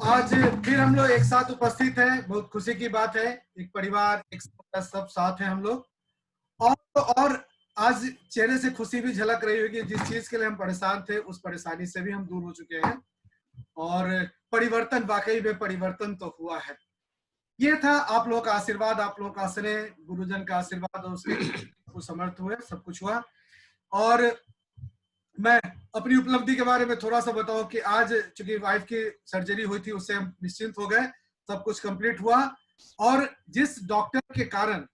आज फिर हम लोग एक साथ उपस्थित हैं, बहुत खुशी की बात है। एक परिवार, एक सब साथ हैं हम लोग। और आज चेहरे से खुशी भी झलक रही होगी। जिस चीज के लिए हम परेशान थे, उस परेशानी से भी हम दूर हो चुके हैं और परिवर्तन, वाकई में परिवर्तन तो हुआ है। ये था आप लोगों का आशीर्वाद, आप लोगों का स्नेह, गुरुजन का आशीर्वाद, और उसके समर्थ हुए, सब कुछ हुआ। और मैं अपनी उपलब्धि के बारे में थोड़ा सा बताऊं कि आज चूंकि वाइफ की सर्जरी हुई थी, उससे हम निश्चिंत हो गए, सब कुछ कंप्लीट हुआ। और जिस डॉक्टर के कारण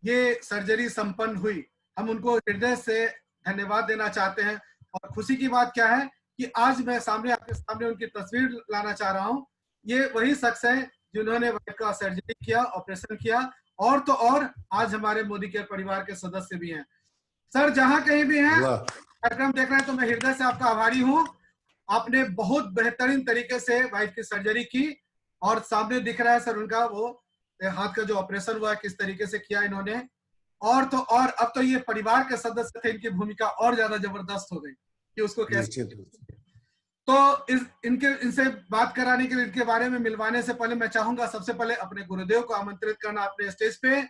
ये सर्जरी संपन्न हुई, हम उनको हृदय से धन्यवाद देना चाहते हैं। और खुशी की बात क्या है कि आज मैं आपके सामने उनकी तस्वीर लाना चाह रहा हूँ। ये वही शख्स है जिन्होंने वाइफ का सर्जरी किया, ऑपरेशन किया। और तो और आज हमारे मोदी केयर परिवार के सदस्य भी हैं। सर, जहां कहीं भी हैं, कार्यक्रम देख रहे हैं, तो मैं हृदय से आपका आभारी हूँ। आपने बहुत बेहतरीन तरीके से वाइफ की सर्जरी की, और सामने दिख रहा है सर उनका वो हाथ का जो ऑपरेशन हुआ है, किस तरीके से किया इन्होंने। और तो और अब तो ये परिवार के सदस्य थे, इनकी भूमिका और ज्यादा जबरदस्त हो गई कि उसको कैसे। तो इनसे बात कराने के लिए, इनके बारे में मिलवाने से पहले मैं चाहूंगा सबसे पहले अपने गुरुदेव को आमंत्रित करना अपने स्टेज पे।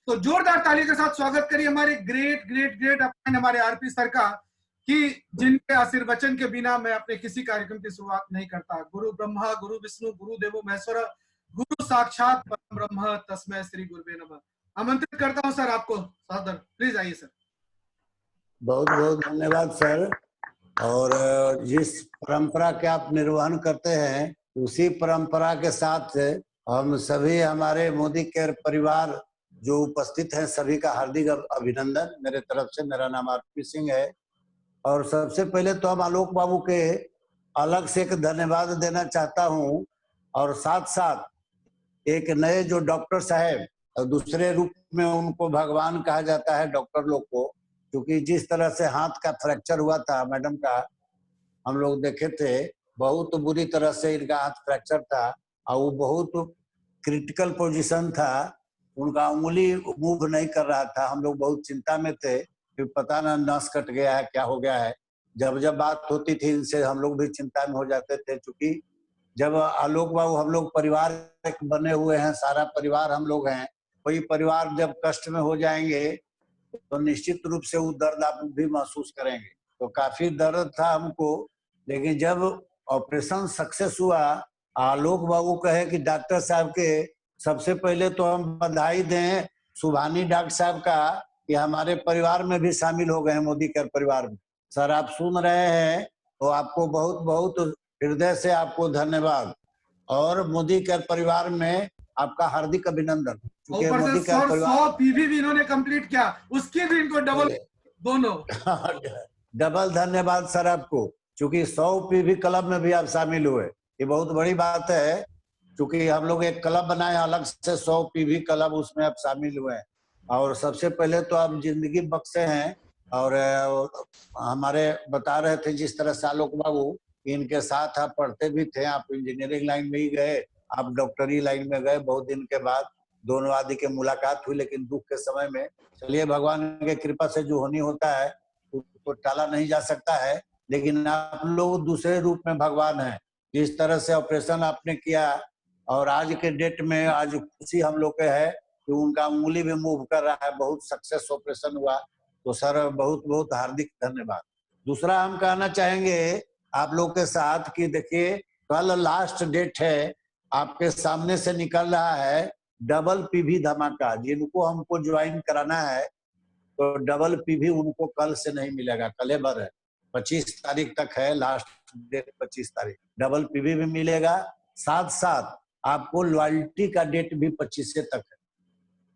तो जोरदार ताली के साथ स्वागत करिए हमारे ग्रेट ग्रेट ग्रेट अपने हमारे आरपी सर का, कि जिनके आशीर्वचन के बिना मैं अपने किसी कार्यक्रम की शुरुआत नहीं करता। गुरु ब्रह्मा गुरु विष्णु गुरु देवो महेश्वर, गुरु साक्षात परम ब्रह्म तस्मै श्री गुरुवे नमः। आमंत्रित करता हूं सर आपको सादर, प्लीज आइए सर। बहुत बहुत धन्यवाद सर। और जिस परंपरा के आप निर्वहन करते हैं, उसी परंपरा के साथ हम सभी हमारे मोदी केयर परिवार जो उपस्थित हैं, सभी का हार्दिक अभिनंदन मेरे तरफ से। मेरा नाम आरपी सिंह है। और सबसे पहले तो हम आलोक बाबू के अलग से एक धन्यवाद देना चाहता हूं, और साथ साथ एक नए जो डॉक्टर साहब, और दूसरे रूप में उनको भगवान कहा जाता है डॉक्टर लोग को, क्योंकि जिस तरह से हाथ का फ्रैक्चर हुआ था मैडम का, हम लोग देखे थे, बहुत बुरी तरह से इनका हाथ फ्रैक्चर था, और वो बहुत क्रिटिकल पोजीशन था। उनका उंगली मूव नहीं कर रहा था। हम लोग बहुत चिंता में थे कि पता ना नस कट गया है, क्या हो गया है। जब जब बात होती थी इनसे, हम लोग भी चिंता में हो जाते थे, क्योंकि जब आलोक बाबू, हम लोग परिवार एक बने हुए हैं, सारा परिवार हम लोग हैं। कोई परिवार जब कष्ट में हो जाएंगे तो निश्चित रूप से वो दर्द आप भी महसूस करेंगे। तो काफी दर्द था हमको, लेकिन जब ऑपरेशन सक्सेस हुआ, आलोक बाबू कहे कि डॉक्टर साहब के सबसे पहले तो हम बधाई दें सुभानी डॉक्टर साहब का, कि हमारे परिवार में भी शामिल हो गए हैं, मोदी केयर परिवार में। सर, आप सुन रहे हैं तो आपको बहुत बहुत हृदय से आपको धन्यवाद। और मोदी केयर परिवार में आपका हार्दिक अभिनंदन। मोदी केयर परिवार 100 पीवी भी इन्होंने कंप्लीट किया, उसके भी इनको डबल दोनों डबल धन्यवाद सर आपको, क्योंकि 100 पीवी क्लब में भी आप शामिल हुए। ये बहुत बड़ी बात है, क्योंकि हम लोग एक क्लब बनाए अलग से, 100 पीवी क्लब, उसमें आप शामिल हुए हैं। और सबसे पहले तो आप जिंदगी बख्शे हैं। और हमारे बता रहे थे जिस तरह से आलोक बाबू, इनके साथ आप पढ़ते भी थे, आप इंजीनियरिंग लाइन में ही गए, आप डॉक्टरी लाइन में गए। बहुत दिन के बाद दोनों आदि की मुलाकात हुई, लेकिन दुख के समय में। चलिए, भगवान के कृपा से जो होनी होता है उसको टाला नहीं जा सकता है। लेकिन आप लोग दूसरे रूप में भगवान हैं। जिस तरह से ऑपरेशन आपने किया, और आज के डेट में आज खुशी हम लोग के है कि उनका उंगली भी मूव कर रहा है, बहुत सक्सेस ऑपरेशन हुआ। तो सर, बहुत बहुत हार्दिक धन्यवाद। दूसरा हम कहना चाहेंगे आप लोग के साथ कि देखिए, कल लास्ट डेट है, आपके सामने से निकल रहा है डबल पीवी धमाका। जिनको हमको ज्वाइन कराना है तो डबल पीवी उनको कल से नहीं मिलेगा, कल भर है, 25 तारीख तक है लास्ट डेट, 25 तारीख डबल पीवी भी मिलेगा। साथ साथ आपको लॉयल्टी का डेट भी 25 तक है।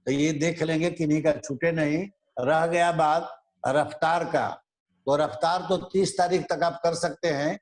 तो ये देख लेंगे किन्हीं का छूटे नहीं। रह गया बात रफ्तार का, तो रफ्तार तो 30 तारीख तक आप कर सकते हैं,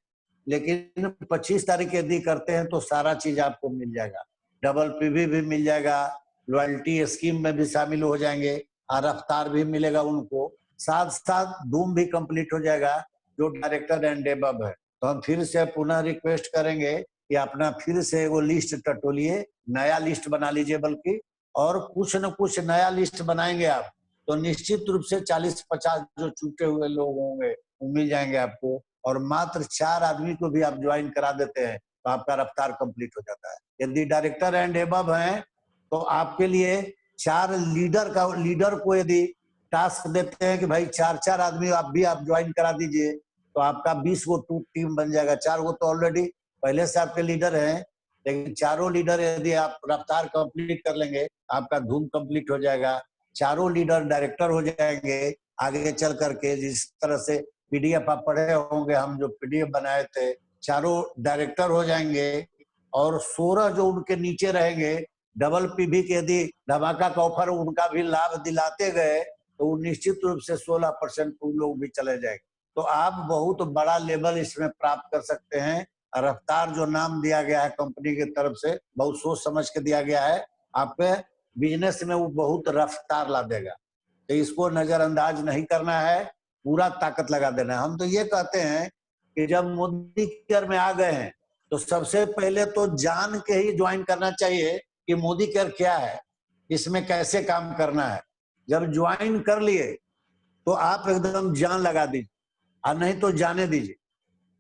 लेकिन 25 तारीख यदि करते हैं तो सारा चीज आपको मिल जाएगा। डबल पीवी भी मिल जाएगा, लॉयल्टी स्कीम में भी शामिल हो जाएंगे, और रफ्तार भी मिलेगा उनको। साथ साथ धूम भी कंप्लीट हो जाएगा, जो डायरेक्टर एंड एबव है। तो हम फिर से पुनः रिक्वेस्ट करेंगे कि अपना फिर से वो लिस्ट टटोलिए, नया लिस्ट बना लीजिए बल्कि, और कुछ न कुछ नया लिस्ट बनाएंगे आप, तो निश्चित रूप से 40-50 जो छूटे हुए लोग होंगे वो मिल जाएंगे आपको। और मात्र 4 आदमी को भी आप ज्वाइन करा देते हैं तो आपका रफ्तार कंप्लीट हो जाता है। यदि डायरेक्टर एंड एबव हैं तो आपके लिए 4 लीडर को यदि टास्क देते हैं कि भाई 4 आदमी आप ज्वाइन करा दीजिए, तो आपका 20 गो टीम बन जाएगा। 4 गो तो ऑलरेडी पहले से आपके लीडर हैं, लेकिन चारों लीडर यदि आप रफ्तार कंप्लीट कर लेंगे, आपका धूम कंप्लीट हो जाएगा। चारों लीडर डायरेक्टर हो जाएंगे आगे चल करके। जिस तरह से पीडीएफ आप पढ़े होंगे, हम जो पीडीएफ बनाए थे, चारों डायरेक्टर हो जाएंगे। और 16 जो उनके नीचे रहेंगे, डबल पीवी के यदि धमाका का ऑफर उनका भी लाभ दिलाते गए तो निश्चित रूप से 16% उन लोग भी चले जाएंगे। तो आप बहुत बड़ा लेवल इसमें प्राप्त कर सकते हैं। रफ्तार जो नाम दिया गया है कंपनी की तरफ से, बहुत सोच समझ के दिया गया है। आपके बिजनेस में वो बहुत रफ्तार ला देगा, तो इसको नजरअंदाज नहीं करना है, पूरा ताकत लगा देना है। हम तो ये कहते हैं कि जब मोदी केयर में आ गए हैं तो सबसे पहले तो जान के ही ज्वाइन करना चाहिए कि मोदी केयर क्या है, इसमें कैसे काम करना है। जब ज्वाइन कर लिए तो आप एकदम जान लगा दीजिए, और नहीं तो जाने दीजिए।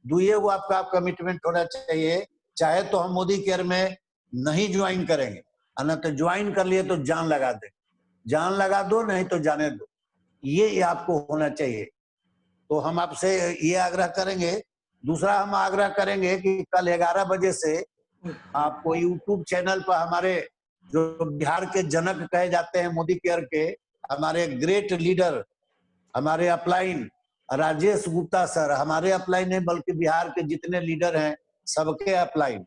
दुए वो आपका कमिटमेंट होना चाहिए, चाहे तो हम मोदी केयर में नहीं ज्वाइन करेंगे, और न तो ज्वाइन कर लिए तो जान लगा दे। जान लगा दो, नहीं तो जाने दो, ये आपको होना चाहिए। तो हम आपसे ये आग्रह करेंगे। दूसरा हम आग्रह करेंगे कि कल 11 बजे से आपको यूट्यूब चैनल पर हमारे जो बिहार के जनक कहे जाते हैं मोदी केयर के, हमारे ग्रेट लीडर, हमारे अपलाइन राजेश गुप्ता सर, हमारे अपलाइन नहीं बल्कि बिहार के जितने लीडर हैं सबके अपलाइन,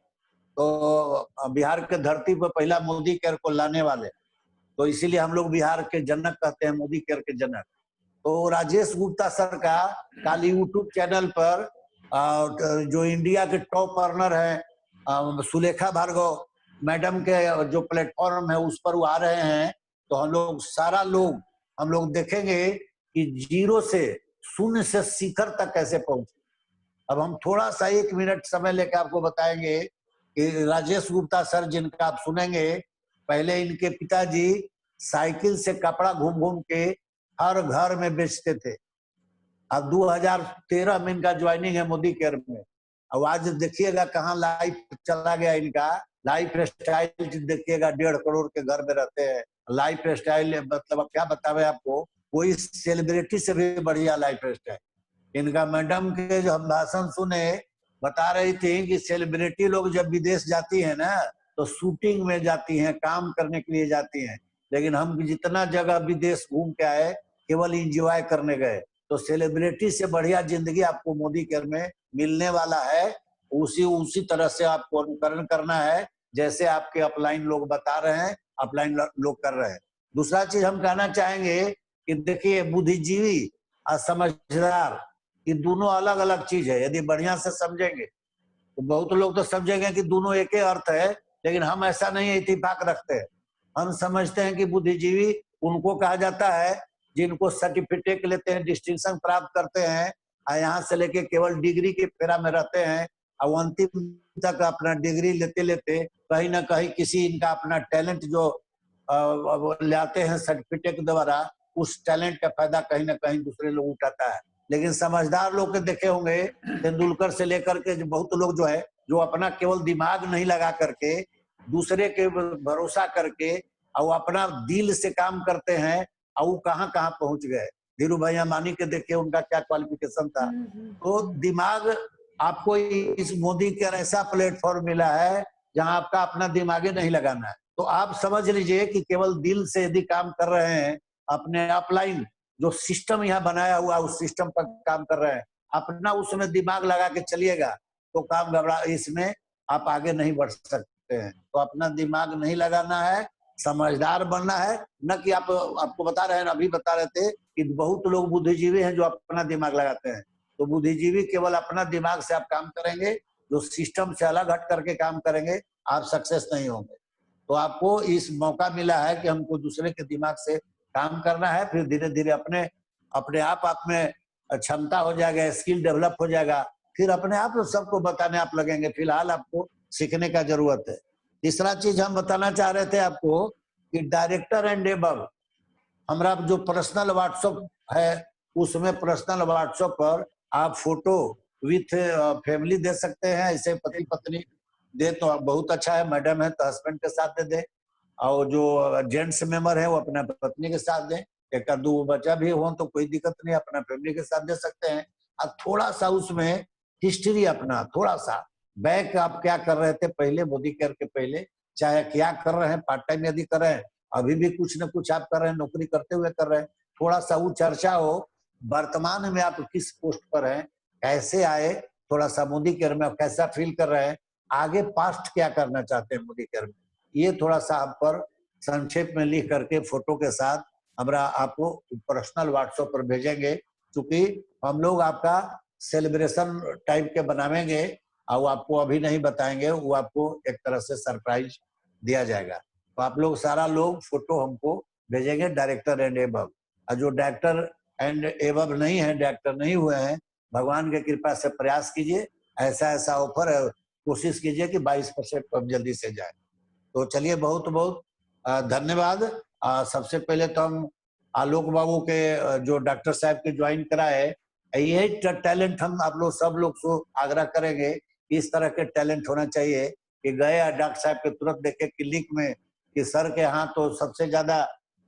तो बिहार के धरती पर पहला मोदी केयर को लाने वाले, तो इसीलिए हम लोग बिहार के जनक कहते हैं, मोदी केयर के जनक। तो राजेश गुप्ता सर का कल यूट्यूब चैनल पर जो इंडिया के टॉप अर्नर हैं सुलेखा भार्गव मैडम के जो प्लेटफॉर्म है उस पर वो आ रहे हैं। तो हम लोग देखेंगे कि 0 से 0 से शिखर तक कैसे पहुंचे। अब हम थोड़ा सा 1 मिनट समय लेकर आपको बताएंगे कि राजेश गुप्ता सर जिनका आप सुनेंगे, पहले इनके पिताजी साइकिल से कपड़ा घूम घूम के हर घर में बेचते थे। अब 2013 में इनका ज्वाइनिंग है मोदी केयर में। अब आज देखिएगा कहाँ लाइफ चला गया इनका। लाइफ स्टाइल देखिएगा, 1.5 करोड़ के घर में रहते हैं। लाइफ स्टाइल मतलब अब क्या बतावे आपको, कोई सेलिब्रिटी से भी बढ़िया लाइफ स्टाइल इनका। मैडम के जो हम भाषण सुने, बता रही थी कि सेलिब्रिटी लोग जब विदेश जाती है ना तो शूटिंग में जाती हैं, काम करने के लिए जाती हैं, लेकिन हम जितना जगह विदेश घूम के आए केवल इंजॉय करने गए। तो सेलिब्रिटी से बढ़िया जिंदगी आपको मोदी केयर में मिलने वाला है। उसी तरह से आपको अनुकरण करना है जैसे आपके अपलाइन लोग बता रहे हैं, अपलाइन लोग कर रहे हैं। दूसरा चीज हम कहना चाहेंगे कि देखिए, बुद्धिजीवी और समझदार ये दोनों अलग अलग चीज है। यदि बढ़िया से समझेंगे तो बहुत लोग तो समझेंगे कि दोनों एक ही अर्थ है, लेकिन हम ऐसा नहीं इत्तेफाक रखते हैं। हम समझते हैं कि बुद्धिजीवी उनको कहा जाता है जिनको सर्टिफिकेट लेते हैं, डिस्टिंक्शन प्राप्त करते हैं, और यहाँ से लेके केवल डिग्री के फेरा में रहते हैं, और अंतिम तक अपना डिग्री लेते लेते कहीं ना कहीं किसी इनका अपना टैलेंट जो लाते हैं सर्टिफिकेट के द्वारा, उस टैलेंट का फायदा कहीं ना कहीं दूसरे लोग उठाता है। लेकिन समझदार लोग के देखे होंगे, तेंदुलकर से लेकर के बहुत लोग जो है, जो अपना केवल दिमाग नहीं लगा करके दूसरे के भरोसा करके और अपना दिल से काम करते हैं, और वो कहाँ कहाँ पहुंच गए। धीरू भाई अंबानी के देखिए उनका क्या क्वालिफिकेशन था। तो दिमाग आपको इस मोदी के ऐसा प्लेटफॉर्म मिला है जहां आपका अपना दिमाग नहीं लगाना है। तो आप समझ लीजिए कि केवल दिल से यदि काम कर रहे हैं, अपने अपलाइन जो सिस्टम यहाँ बनाया हुआ उस सिस्टम पर काम कर रहे हैं, अपना उसमें दिमाग लगा के चलिएगा तो काम घबरा, इसमें आप आगे नहीं बढ़ सकते हैं। तो अपना दिमाग नहीं लगाना है, समझदार बनना है। न कि आपको बता रहे हैं, अभी बता रहे थे कि बहुत लोग बुद्धिजीवी हैं जो अपना दिमाग लगाते हैं। तो बुद्धिजीवी केवल अपना दिमाग से आप काम करेंगे, जो सिस्टम से अलग हट करके काम करेंगे, आप सक्सेस नहीं होंगे। तो आपको इस मौका मिला है कि हमको दूसरे के दिमाग से काम करना है, फिर धीरे धीरे अपने आप में क्षमता हो जाएगा, स्किल डेवलप हो जाएगा, फिर अपने आप सबको बताने आप लगेंगे। फिलहाल आपको सीखने का जरूरत है। तीसरा चीज हम बताना चाह रहे थे आपको कि डायरेक्टर एंड एबव हमारा जो पर्सनल व्हाट्सएप है, उसमें पर्सनल व्हाट्सएप पर आप फोटो विथ फैमिली दे सकते हैं, ऐसे पति पत्नी दे तो बहुत अच्छा है, मैडम है तो हस्बैंड के साथ दे दे, और जो जेंट्स मेंबर है वो अपना पत्नी के साथ दे, एक दो बच्चा भी हो तो कोई दिक्कत नहीं, अपना फैमिली के साथ दे सकते हैं। अब थोड़ा सा उसमें हिस्ट्री अपना, थोड़ा सा बैक आप क्या कर रहे थे पहले, मोदी केयर के पहले, चाहे क्या कर रहे हैं, पार्ट टाइम यदि कर रहे हैं, अभी भी कुछ न कुछ आप कर रहे हैं, नौकरी करते हुए कर रहे हैं, थोड़ा सा वो चर्चा हो। वर्तमान में आप किस पोस्ट पर हैं, कैसे आए, थोड़ा सा मोदी केयर में कैसा फील कर रहे हैं, आगे पास्ट क्या करना चाहते हैं मोदी केयर में, ये थोड़ा सा आप पर संक्षेप में लिख करके फोटो के साथ हमरा आपको पर्सनल व्हाट्सएप पर भेजेंगे, क्योंकि हम लोग आपका सेलिब्रेशन टाइप के बनावेंगे और वो आपको अभी नहीं बताएंगे, वो आपको एक तरह से सरप्राइज दिया जाएगा। तो आप लोग सारा लोग फोटो हमको भेजेंगे, डायरेक्टर एंड एबव, और जो डायरेक्टर एंड एबव नहीं है, डायरेक्टर नहीं हुए हैं, भगवान की कृपा से प्रयास कीजिए, ऐसा ऐसा ऑफर है, कोशिश कीजिए कि 22% पर जल्दी से जाए। तो चलिए बहुत बहुत धन्यवाद। सबसे पहले तो हम आलोक बाबू के जो डॉक्टर साहब के ज्वाइन कराए, यही टैलेंट हम आप लोग सब लोग को आग्रह करेंगे, इस तरह के टैलेंट होना चाहिए कि गए डॉक्टर साहब के तुरंत देखे क्लिनिक में कि सर के यहाँ तो सबसे ज्यादा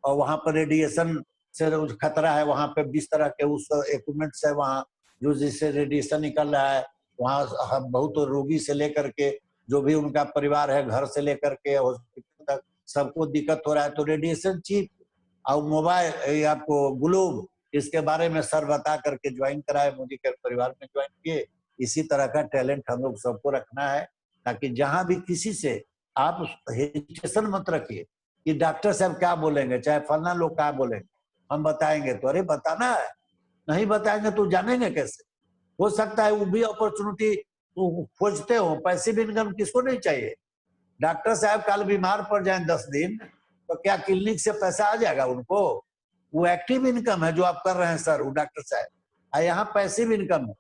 वहां पर रेडिएशन से खतरा है, वहां पे 20 तरह के उस इक्विपमेंट्स है वहाँ, जो जिससे रेडिएशन निकल रहा है, वहाँ बहुत रोगी से लेकर के जो भी उनका परिवार है, घर से लेकर के हॉस्पिटल तक सबको दिक्कत हो रहा है। तो रेडिएशन चीफ और मोबाइल आपको ग्लोब, इसके बारे में सर बता करके ज्वाइन कराए, मोदी के परिवार में ज्वाइन किए। इसी तरह का टैलेंट हम लोग सबको रखना है, ताकि जहां भी किसी से आप हेजिटेशन मत रखिए कि डॉक्टर साहब क्या बोलेंगे, चाहे फलना लोग क्या बोलेंगे, हम बताएंगे तो अरे बताना है, नहीं बताएंगे तो जानेंगे कैसे। हो सकता है वो भी अपॉर्चुनिटी खोजते हो, पैसिव इनकम किसको नहीं चाहिए। डॉक्टर साहब कल बीमार पड़ जाए 10 दिन, तो क्या क्लिनिक से पैसा आ जाएगा उनको? वो एक्टिव इनकम है जो आप कर रहे हैं सर, वो डॉक्टर साहब, यहाँ पैसिव इनकम है,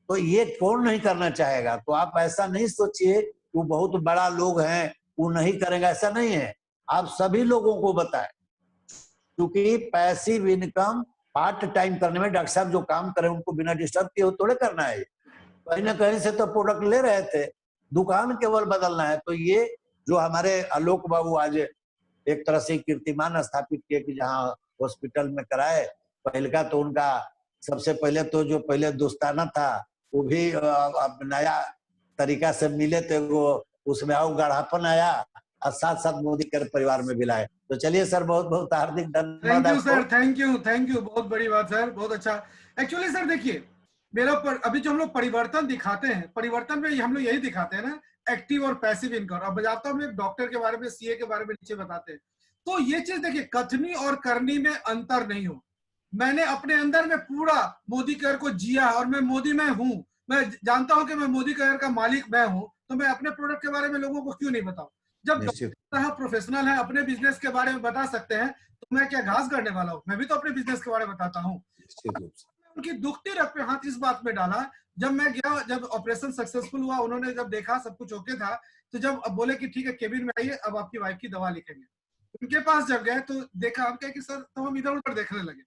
तो ये कौन नहीं करना चाहेगा। तो आप ऐसा नहीं सोचिए वो बहुत बड़ा लोग हैं वो नहीं करेंगे, ऐसा नहीं है। आप सभी लोगों को बताएं, क्योंकि पैसिव इनकम पार्ट टाइम करने में डॉक्टर साहब जो काम करें उनको बिना डिस्टर्ब किए थोड़े करना है। कहीं ना कहीं से तो प्रोडक्ट ले रहे थे, दुकान केवल बदलना है। तो ये जो हमारे आलोक बाबू आज एक तरह से कीर्तिमान स्थापित किए कि जहाँ हॉस्पिटल में कराए, पहले का तो उनका सबसे पहले तो जो पहले दोस्ताना था वो भी अब नया तरीका से मिले थे, वो उसमें आओ गाढ़ापन आया, और साथ साथ मोदी के परिवार में भी लाए। तो चलिए सर, बहुत बहुत हार्दिक धन्यवाद थैंक यू आपको। सर, थैंक यू, बहुत बड़ी बात सर, बहुत अच्छा। एक्चुअली सर देखिए, मेरा अभी जो हम लोग परिवर्तन दिखाते हैं, परिवर्तन में हम लोग यही दिखाते हैं ना, एक्टिव और पैसिव इनकम। अब बताता हूँ मैं डॉक्टर के बारे में, सीए के बारे में नीचे बताते हैं। तो ये चीज देखिए, कथनी और करनी में अंतर नहीं हो। मैंने अपने अंदर में पूरा मोदी केयर को जिया, और मैं मोदी में हूँ, मैं जानता हूँ कि मैं मोदी केयर का मालिक मैं हूँ, तो मैं अपने प्रोडक्ट के बारे में लोगों को क्यों नहीं बताऊं। जब निश्चित डॉक्टर प्रोफेशनल है, अपने बिजनेस के बारे में बता सकते हैं, तो मैं क्या घास करने वाला हूँ, मैं भी तो अपने बिजनेस के बारे में बताता हूँ। निश्चित रूप से उनकी दुखती रख पे हाथ इस बात में डाला, जब मैं गया, जब ऑपरेशन सक्सेसफुल हुआ, उन्होंने जब देखा सब कुछ ओके था, तो जब अब बोले कि ठीक है केबिन में आइए, अब आपकी वाइफ की दवा लिखेंगे। उनके पास जब गए तो देखा, हम क्या कि सर, तो हम इधर उधर देखने लगे,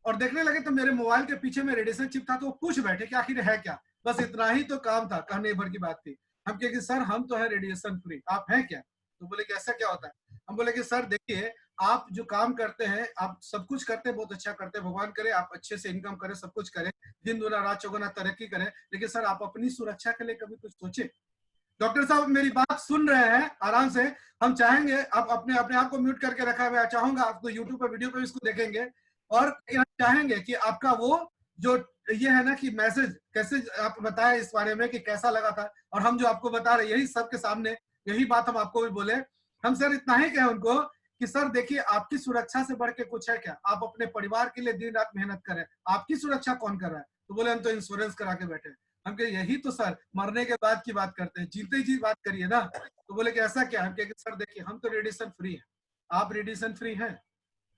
और देखने लगे तो मेरे मोबाइल के पीछे में रेडिएशन चिप था, तो वो पूछ बैठे कि आखिर है क्या। बस इतना ही तो काम था, कहने भर की बात थी। हम कहे कि सर हम तो है रेडिएशन फ्री, आप हैं क्या? तो बोले कि ऐसा क्या होता है? हम बोले कि सर देखिए, आप जो काम करते हैं, आप सब कुछ करते हैं, बहुत अच्छा करते हैं, भगवान करे आप अच्छे से इनकम करें, सब कुछ करें, दिन दुना रात चौगुना तरक्की करें, लेकिन सर आप अपनी सुरक्षा के लिए कभी कुछ सोचे? डॉक्टर साहब मेरी बात सुन रहे हैं आराम से, हम चाहेंगे, आप अपने अपने आप को म्यूट करके रखा, मैं चाहूंगा आपको यूट्यूब पर वीडियो पे इसको देखेंगे, और हम चाहेंगे कि आपका वो जो ये है ना कि मैसेज कैसे आप बताएं इस बारे में कि कैसा लगा था, और हम जो आपको बता रहे यही सबके सामने, यही बात हम आपको भी बोले। हम सर इतना ही कहें उनको कि सर देखिए, आपकी सुरक्षा से बढ़ के कुछ है क्या? आप अपने परिवार के लिए दिन रात मेहनत करें, आपकी सुरक्षा कौन कर रहा है? तो बोले हम तो इंश्योरेंस करा के बैठे। हम कहे यही तो सर मरने के बाद की बात करते हैं, जीते जी बात करिए ना। तो बोले कि ऐसा क्या? हम कहे सर देखिए, हम तो रेडिएशन फ्री है, आप रेडिएशन फ्री हैं?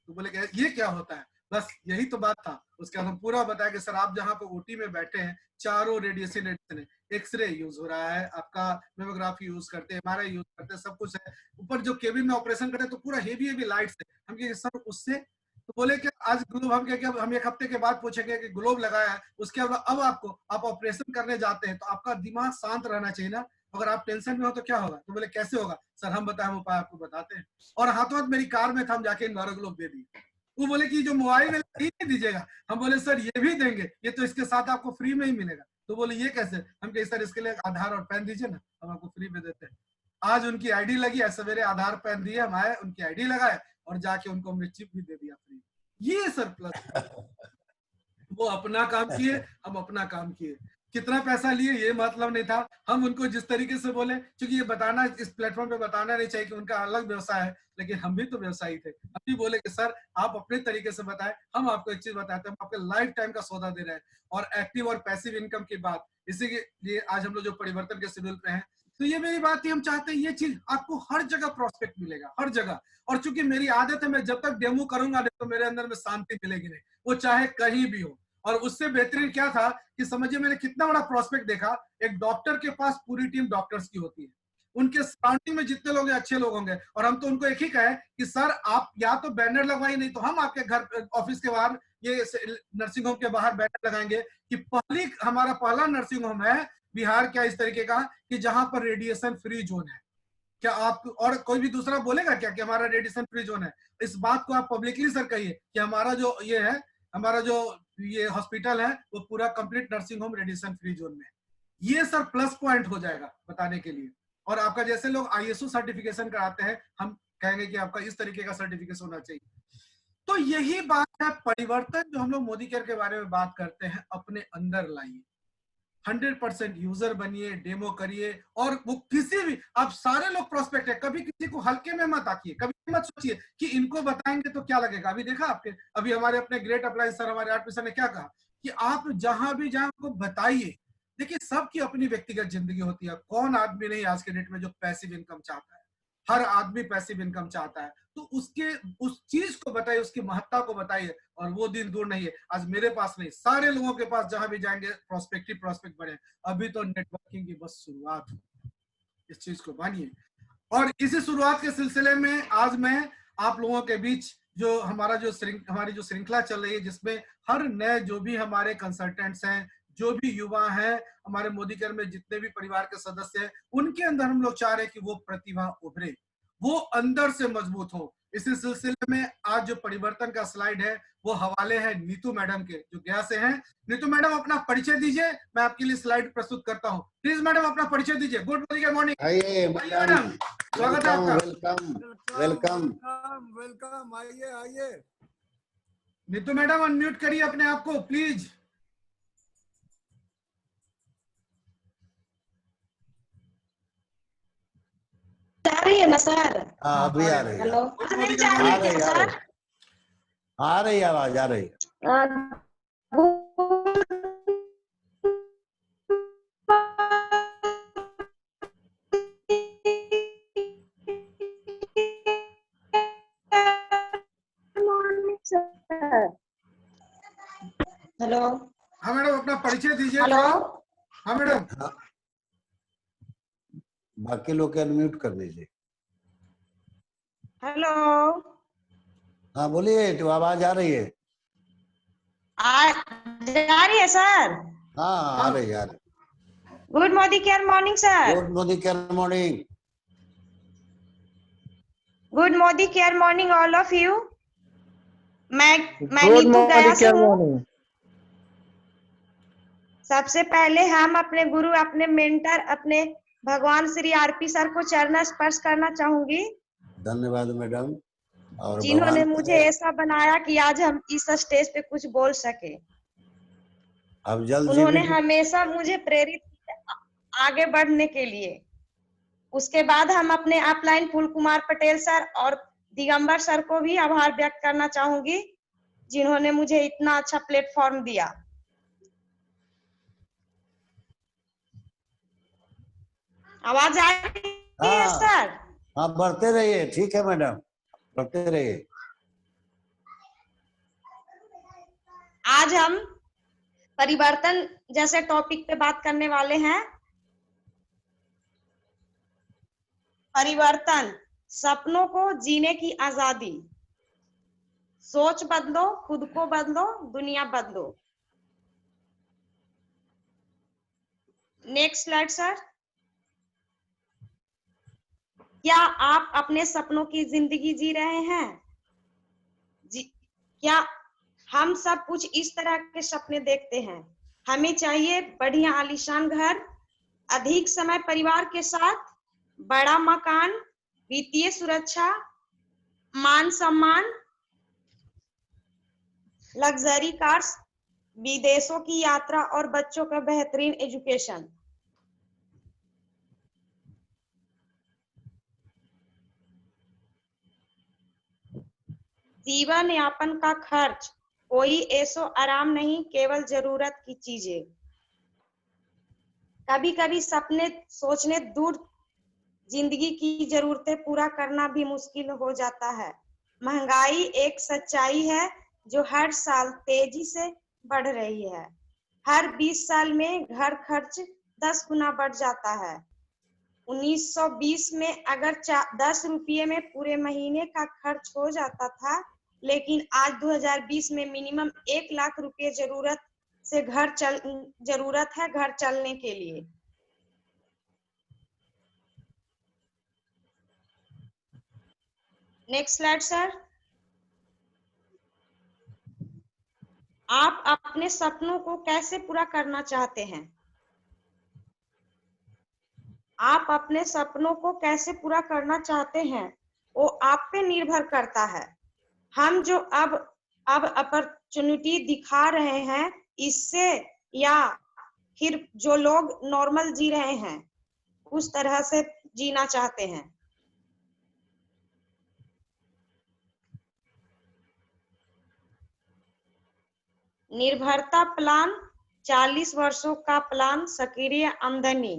तो बोले कि ये क्या होता है? बस यही तो बात था। उसके बाद हम पूरा बताया कि सर आप जहाँ पे ओटी में बैठे हैं, चारों रेडिएशन है, एक्सरे यूज हो रहा है, आपका मेमोग्राफी यूज करते हैं, एमआरआई यूज करते हैं, सब कुछ है। ऊपर जो केबिन में ऑपरेशन करते हैं तो पूरा हेवी हेवी लाइट्स है। हम कहे सर उससे? तो बोले कि आज ग्लोब, हम क्या हम एक हफ्ते के बाद पूछेंगे कि ग्लोब लगाया है, उसके बाद अब आपको आप ऑपरेशन करने जाते हैं तो आपका दिमाग शांत रहना चाहिए ना। अगर आप टेंशन में हो तो क्या होगा? तो बोले कैसे होगा सर, हम बताएं, हम उपाय आपको बताते हैं। और हाथों हाथ मेरी कार में था, हम जाके इन 12 ग्लोब दे दिए। वो बोले कि जो मोबाइल है नहीं दीजिएगा। हम बोले सर ये भी देंगे, ये तो इसके साथ आपको फ्री में ही मिलेगा। तो बोले ये कैसे? हम कहे सर इसके लिए आधार और पैन दीजिए ना, हम आपको फ्री में देते हैं। आज उनकी आईडी लगी, आज सवेरे आधार पैन दिए, हम आए, उनकी आईडी लगाए और जाके उनको हमने चिप भी दे दिया फ्री। ये सर प्लस। वो अपना काम किए, हम अपना काम किए। कितना पैसा लिए ये मतलब नहीं था, हम उनको जिस तरीके से बोले, क्योंकि ये बताना इस प्लेटफॉर्म पे बताना नहीं चाहिए कि उनका अलग व्यवसाय है, लेकिन हम भी तो व्यवसायी थे। हम भी बोले कि सर आप अपने तरीके से बताएं, हम आपको एक चीज बताते हैं, हम आपके लाइफ टाइम का सौदा दे रहे हैं। और एक्टिव और पैसिव इनकम की बात, इसी के लिए आज हम लोग जो परिवर्तन के शेड्यूल पे हैं, तो ये मेरी बात थी, हम चाहते हैं ये चीज आपको हर जगह प्रोस्पेक्ट मिलेगा, हर जगह। और चूंकि मेरी आदत है, मैं जब तक डेमो करूंगा नहीं तो मेरे अंदर में शांति मिलेगी नहीं, वो चाहे कहीं भी हो। और उससे बेहतरीन क्या था कि समझिए मैंने कितना बड़ा प्रोस्पेक्ट देखा। एक डॉक्टर के पास पूरी टीम डॉक्टर्स की होती है, उनके सराउंडिंग में जितने लोग हैं अच्छे लोग होंगे, और हम तो उनको एक ही कहे कि सर आप या तो बैनर लगवाइए, नहीं तो हम आपके घर ऑफिस के बाहर, ये नर्सिंग होम के बाहर बैनर लगाएंगे कि हमारा पहला नर्सिंग होम है बिहार क्या इस तरीके का कि जहां पर रेडिएशन फ्री जोन है। क्या आप और कोई भी दूसरा बोलेगा क्या कि हमारा रेडिएशन फ्री जोन है? इस बात को आप पब्लिकली सर कहिए कि हमारा जो ये है, हमारा जो ये हॉस्पिटल है वो पूरा complete nursing home radiation free zone में है। ये सर प्लस पॉइंट हो जाएगा बताने के लिए। और आपका जैसे लोग आईएसओ सर्टिफिकेशन कराते हैं, हम कहेंगे कि आपका इस तरीके का सर्टिफिकेशन होना चाहिए। तो यही बात है, परिवर्तन जो हम लोग मोदी केयर के बारे में बात करते हैं, अपने अंदर लाइए। 100% यूजर बनिए, डेमो करिए। और वो किसी भी, आप सारे लोग प्रोस्पेक्ट है, कभी किसी को हल्के में मत आकिए, कभी मत सोचिए कि इनको बताएंगे तो क्या लगेगा। अभी देखा आपके, अभी हमारे अपने ग्रेट अप्लायंस सर, हमारे आर्ट सर ने क्या कहा कि आप जहां भी जाए उनको बताइए। देखिए सबकी अपनी व्यक्तिगत जिंदगी होती है, कौन आदमी नहीं आज के डेट में जो पैसिव इनकम चाहता है? हर आदमी पैसिव इनकम चाहता है। तो उसके उस चीज को बताइए, उसकी महत्ता को बताइए। और वो दिन दूर नहीं है, आज मेरे पास नहीं, सारे लोगों के पास जहां भी जाएंगे प्रोस्पेक्ट बने। अभी तो नेटवर्किंग की बस शुरुआत, इस चीज को मानिए। और इसी शुरुआत के सिलसिले में आज मैं आप लोगों के बीच जो हमारी जो श्रृंखला चल रही है, जिसमें हर नए जो भी हमारे कंसल्टेंट्स हैं, जो भी युवा हैं, हमारे मोदी केयर में जितने भी परिवार के सदस्य हैं, उनके अंदर हम लोग चाह रहे हैं कि वो प्रतिभा उभरे, वो अंदर से मजबूत हो। इसी सिलसिले में आज जो परिवर्तन का स्लाइड है वो हवाले है नीतू मैडम के, जो गया से हैं। नीतू मैडम अपना परिचय दीजिए, मैं आपके लिए स्लाइड प्रस्तुत करता हूँ। प्लीज मैडम अपना परिचय दीजिए। Good morning. आइए मैडम, स्वागत है आपका। वेलकम। वेलकम, आइए आइए। नीतू मैडम अनम्यूट करिए अपने आप को प्लीज। आ रही है ना सर? हाँ अभी आ रही है। हेलो, नहीं जा आ रही रही है है, सर? आ रही है, आवाज आ रही है। हेलो, हाँ मैडम अपना परिचय दीजिए हेलो, थोड़ा। हाँ मैडम। बाकी लोग के अनम्यूट कर दीजिए। हेलो, हाँ बोलिए, तो आवाज आ रही है। जा रही है सर? हाँ आ रही है, आ रही। Good Modi care morning sir. Good Modi care morning. Good Modi care morning all of you. मैं नीतू गया से हूँ। सबसे पहले हम अपने गुरु, अपने मेंटर, अपने भगवान श्री आरपी सर को चरण स्पर्श करना चाहूंगी, धन्यवाद मैडम। और जिन्होंने भगवान मुझे ऐसा बनाया कि आज हम इस स्टेज पे कुछ बोल सके। अब जल्द उन्होंने जीवित। हमेशा मुझे प्रेरित किया आगे बढ़ने के लिए। उसके बाद हम अपने अपलाइन फूल कुमार पटेल सर और दिगंबर सर को भी आभार व्यक्त करना चाहूंगी, जिन्होंने मुझे इतना अच्छा प्लेटफॉर्म दिया। आवाज आ रही है हाँ सर? हाँ, बढ़ते रहिए, ठीक है मैडम, बढ़ते रहिए। आज हम परिवर्तन जैसे टॉपिक पे बात करने वाले हैं। परिवर्तन, सपनों को जीने की आजादी। सोच बदलो, खुद को बदलो, दुनिया बदलो। Next slide sir. क्या आप अपने सपनों की जिंदगी जी रहे हैं? क्या हम सब कुछ इस तरह के सपने देखते हैं? हमें चाहिए बढ़िया आलीशान घर, अधिक समय परिवार के साथ, बड़ा मकान, वित्तीय सुरक्षा, मान सम्मान, लग्जरी कार्स, विदेशों की यात्रा और बच्चों का बेहतरीन एजुकेशन। जीवन यापन का खर्च, कोई ऐसो आराम नहीं, केवल जरूरत की चीजें। कभी कभी सपने सोचने दूर, जिंदगी की जरूरतें पूरा करना भी मुश्किल हो जाता है। महंगाई एक सच्चाई है जो हर साल तेजी से बढ़ रही है। हर 20 साल में घर खर्च 10 गुना बढ़ जाता है। 1920 में अगर 10 रुपये में पूरे महीने का खर्च हो जाता था, लेकिन आज 2020 में मिनिमम 1 लाख रुपए जरूरत है घर चलने के लिए। Next slide sir. आप अपने सपनों को कैसे पूरा करना चाहते हैं? आप अपने सपनों को कैसे पूरा करना चाहते हैं वो आप पे निर्भर करता है। हम जो अब अपॉर्चुनिटी दिखा रहे हैं, इससे या फिर जो लोग नॉर्मल जी रहे हैं उस तरह से जीना चाहते हैं। निर्भरता प्लान, 40 वर्षों का प्लान, सक्रिय आमदनी,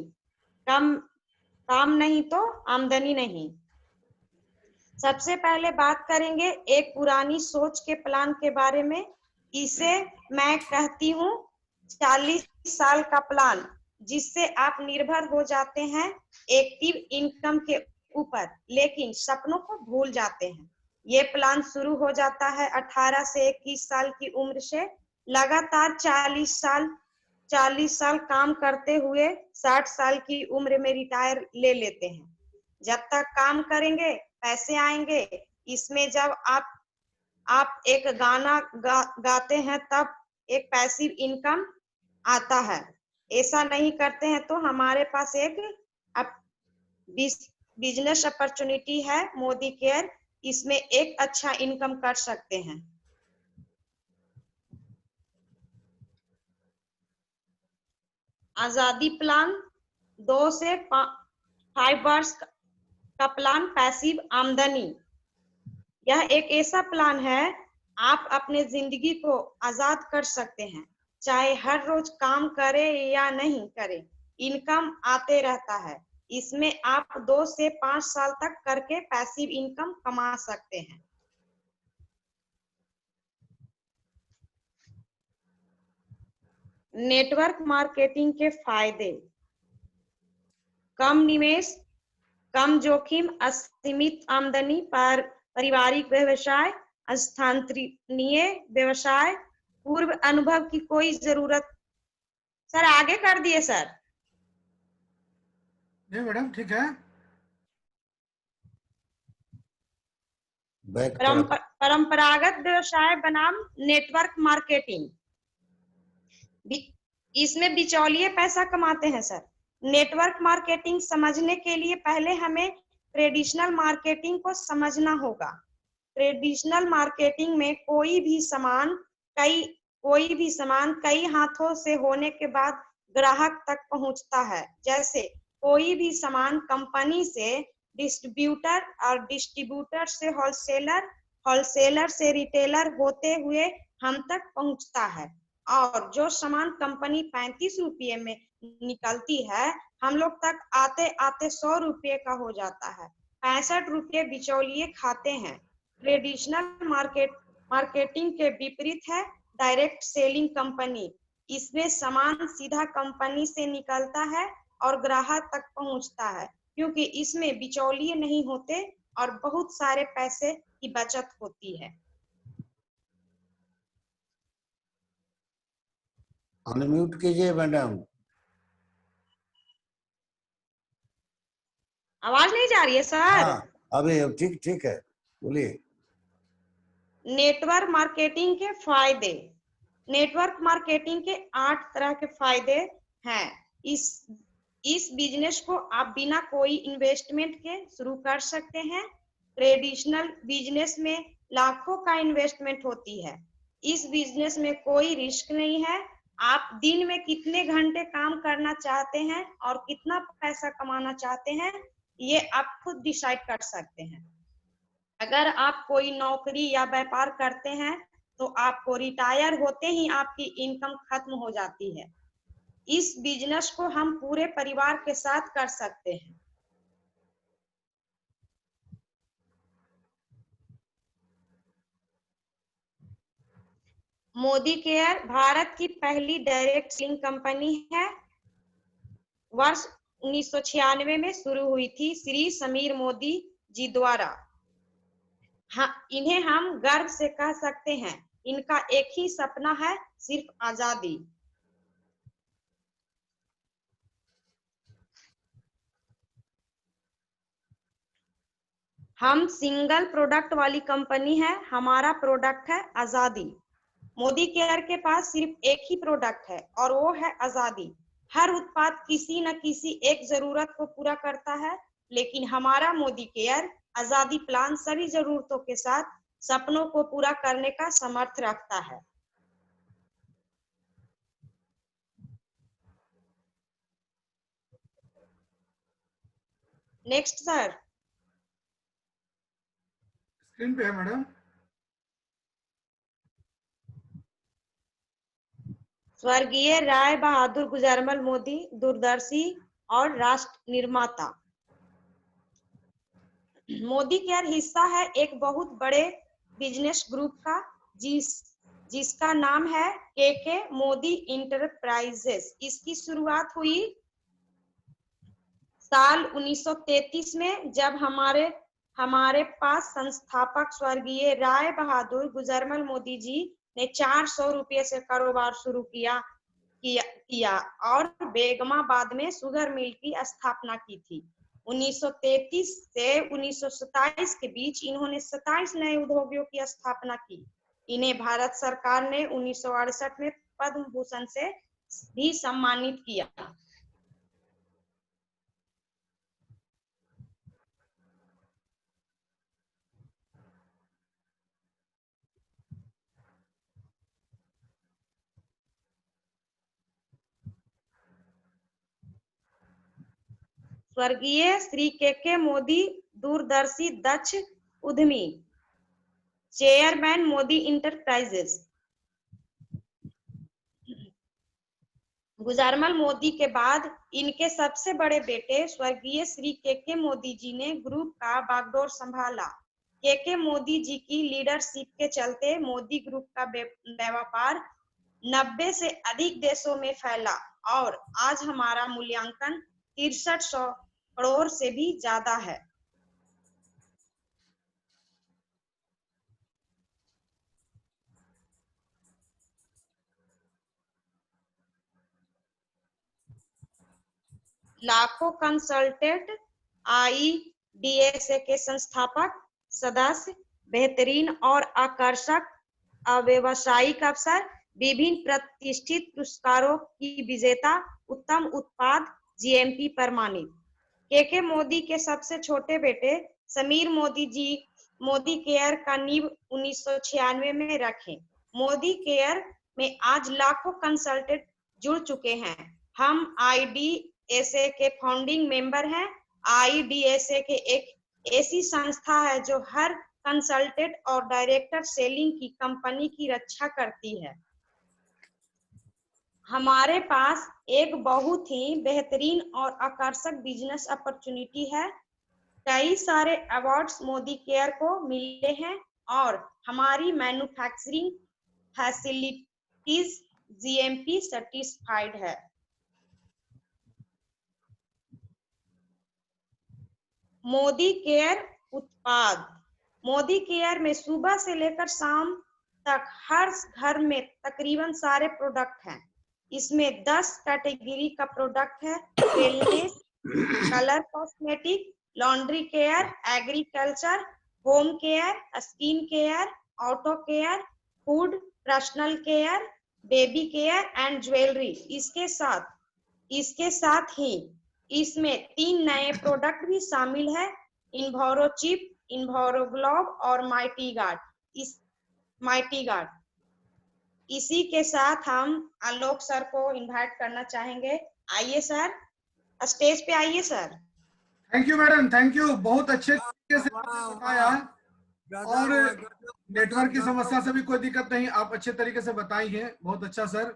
काम नहीं तो आमदनी नहीं। सबसे पहले बात करेंगे एक पुरानी सोच के प्लान के बारे में। इसे मैं कहती हूँ 40 साल का प्लान, जिससे आप निर्भर हो जाते हैं एक्टिव इनकम के ऊपर, लेकिन सपनों को भूल जाते हैं। ये प्लान शुरू हो जाता है 18 से 21 साल की उम्र से। लगातार 40 साल काम करते हुए 60 साल की उम्र में रिटायर ले लेते हैं। जब तक काम करेंगे पैसे आएंगे। इसमें जब आप एक गाना गाते हैं तब एक पैसिव इनकम आता है। ऐसा नहीं करते हैं तो हमारे पास एक बिजनेस अपॉर्चुनिटी है, मोदी केयर, इसमें एक अच्छा इनकम कर सकते हैं। आजादी प्लान, 2 से 5 वर्ष का प्लान, पैसिव आमदनी। यह एक ऐसा प्लान है आप अपने जिंदगी को आजाद कर सकते हैं, चाहे हर रोज काम करे या नहीं करे, इनकम आते रहता है। इसमें आप 2 से 5 साल तक करके पैसिव इनकम कमा सकते हैं। नेटवर्क मार्केटिंग के फायदे, कम निवेश, कम जोखिम, असीमित आमदनी, पर पारिवारिक व्यवसाय, स्थानीय व्यवसाय, पूर्व अनुभव की कोई जरूरत। सर आगे कर दिए सर। नहीं मैडम ठीक है। परंपरागत व्यवसाय बनाम नेटवर्क मार्केटिंग। इसमें बिचौलिए पैसा कमाते हैं सर। नेटवर्क मार्केटिंग समझने के लिए पहले हमें ट्रेडिशनल मार्केटिंग को समझना होगा। ट्रेडिशनल मार्केटिंग में कोई भी सामान कई हाथों से होने के बाद ग्राहक तक पहुंचता है। जैसे कोई भी सामान कंपनी से डिस्ट्रीब्यूटर और डिस्ट्रीब्यूटर से होलसेलर, होलसेलर से रिटेलर होते हुए हम तक पहुंचता है। और जो सामान कंपनी 35 रुपये में निकलती है, हम लोग तक आते आते 100 रुपये का हो जाता है। 65 रुपये बिचौलिए खाते हैं। ट्रेडिशनल मार्केटिंग के विपरीत है डायरेक्ट सेलिंग कंपनी। इसमें सामान सीधा कंपनी से निकलता है और ग्राहक तक पहुंचता है, क्योंकि इसमें बिचौलिए नहीं होते और बहुत सारे पैसे की बचत होती है। अनम्यूट कीजिए मैडम। आवाज नहीं जा रही है सर? हाँ अभी ठीक ठीक है, बोलिए। नेटवर्क मार्केटिंग के फायदे। नेटवर्क मार्केटिंग के 8 तरह के फायदे हैं। इस बिजनेस को आप बिना कोई इन्वेस्टमेंट के शुरू कर सकते हैं। ट्रेडिशनल बिजनेस में लाखों का इन्वेस्टमेंट होती है। इस बिजनेस में कोई रिस्क नहीं है। आप दिन में कितने घंटे काम करना चाहते हैं और कितना पैसा कमाना चाहते हैं, ये आप खुद डिसाइड कर सकते हैं। अगर आप कोई नौकरी या व्यापार करते हैं तो आपको रिटायर होते ही आपकी इनकम खत्म हो जाती है। इस बिजनेस को हम पूरे परिवार के साथ कर सकते हैं। मोदी केयर भारत की पहली डायरेक्ट सेलिंग कंपनी है। वर्ष 1996 में शुरू हुई थी श्री समीर मोदी जी द्वारा। हाँ, इन्हें हम गर्व से कह सकते हैं, इनका एक ही सपना है, सिर्फ आजादी। हम सिंगल प्रोडक्ट वाली कंपनी है। हमारा प्रोडक्ट है आजादी। मोदी केयर के पास सिर्फ एक ही प्रोडक्ट है और वो है आजादी। हर उत्पाद किसी न किसी एक जरूरत को पूरा करता है, लेकिन हमारा मोदी केयर आजादी प्लान सभी जरूरतों के साथ सपनों को पूरा करने का समर्थ रखता है। Next sir. स्क्रीन पे है मैडम। स्वर्गीय राय बहादुर गुजरमल मोदी दूरदर्शी और राष्ट्र निर्माता। मोदी केयर हिस्सा है एक बहुत बड़े बिजनेस ग्रुप का, जिसका नाम है के मोदी इंटरप्राइजेस। इसकी शुरुआत हुई साल 1933 में, जब हमारे पास संस्थापक स्वर्गीय राय बहादुर गुजरमल मोदी जी ने 400 रुपये से कारोबार शुरू किया और बेगमाबाद में शुगर मिल की स्थापना की थी। 1933 से 1927 के बीच इन्होंने 27 नए उद्योगों की स्थापना की। इन्हें भारत सरकार ने 1968 में पद्म भूषण से भी सम्मानित किया। स्वर्गीय श्री के मोदी दूरदर्शी दक्ष उद्यमी, चेयरमैन मोदी इंटरप्राइजेस। गुजरमल मोदी के बाद इनके सबसे बड़े बेटे स्वर्गीय श्री के मोदी जी ने ग्रुप का बागडोर संभाला। के मोदी जी की लीडरशिप के चलते मोदी ग्रुप का व्यापार 90 से अधिक देशों में फैला और आज हमारा मूल्यांकन 6300 करोड़ से भी ज्यादा है। लाखों कंसल्टेंट, IDSA के संस्थापक सदस्य, बेहतरीन और आकर्षक व्यावसायिक अवसर, विभिन्न प्रतिष्ठित पुरस्कारों की विजेता, उत्तम उत्पाद, GMP प्रमाणित। के मोदी के सबसे छोटे बेटे समीर मोदी जी मोदी केयर का नींव 1996 में रखे। मोदी केयर में आज लाखों कंसल्टेंट जुड़ चुके हैं। हम IDSA के फाउंडिंग मेंबर हैं। IDSA के एक ऐसी संस्था है जो हर कंसल्टेंट और डायरेक्टर सेलिंग की कंपनी की रक्षा करती है। हमारे पास एक बहुत ही बेहतरीन और आकर्षक बिजनेस अपॉर्चुनिटी है। कई सारे अवार्ड्स मोदी केयर को मिले हैं और हमारी मैन्युफैक्चरिंग फैसिलिटीज GMP सर्टिफाइड है। मोदी केयर उत्पाद। मोदी केयर में सुबह से लेकर शाम तक हर घर में तकरीबन सारे प्रोडक्ट हैं। इसमें 10 कैटेगरी का प्रोडक्ट है। Wellness, colour cosmetic, laundry care, agriculture, home care, skin care, auto care, food, personal care, baby care and jewellery. इसके साथ ही इसमें 3 नए प्रोडक्ट भी शामिल है, इन्वायरो चिप, इन्वायरो ग्लोव और माइटी गार्ड। इसी के साथ हम आलोक सर को इनवाइट करना चाहेंगे। आइए सर, स्टेज पे आइए sir. Thank you madam, thank you. बहुत अच्छे तरीके से वाह, बताया गजब, और गजब, नेटवर्क की गजब। समस्या से भी कोई दिक्कत नहीं, आप अच्छे तरीके से बताई है, बहुत अच्छा सर।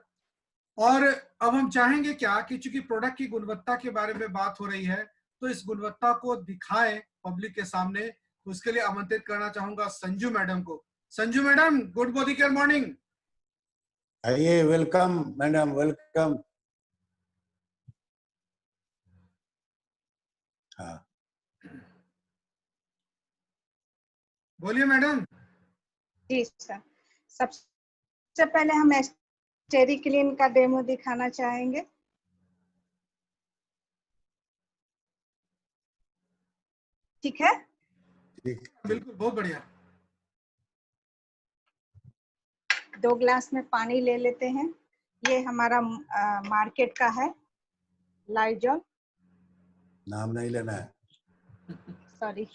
और अब हम चाहेंगे क्या कि चूंकि प्रोडक्ट की गुणवत्ता के बारे में बात हो रही है तो इस गुणवत्ता को दिखाएं पब्लिक के सामने। तो उसके लिए आमंत्रित करना चाहूंगा संजू मैडम को। Sanju madam, good body care morning. आइए, वेलकम मैडम, वेलकम। हाँ, बोलिए मैडम। जी सर, सबसे पहले हम स्टेरी क्लीन का डेमो दिखाना चाहेंगे। ठीक है, ठीक। बिल्कुल, बहुत बढ़िया। 2 ग्लास में पानी ले लेते हैं। ये हमारा मार्केट का है, लाइजॉल। नाम नहीं लेना है। सॉरी,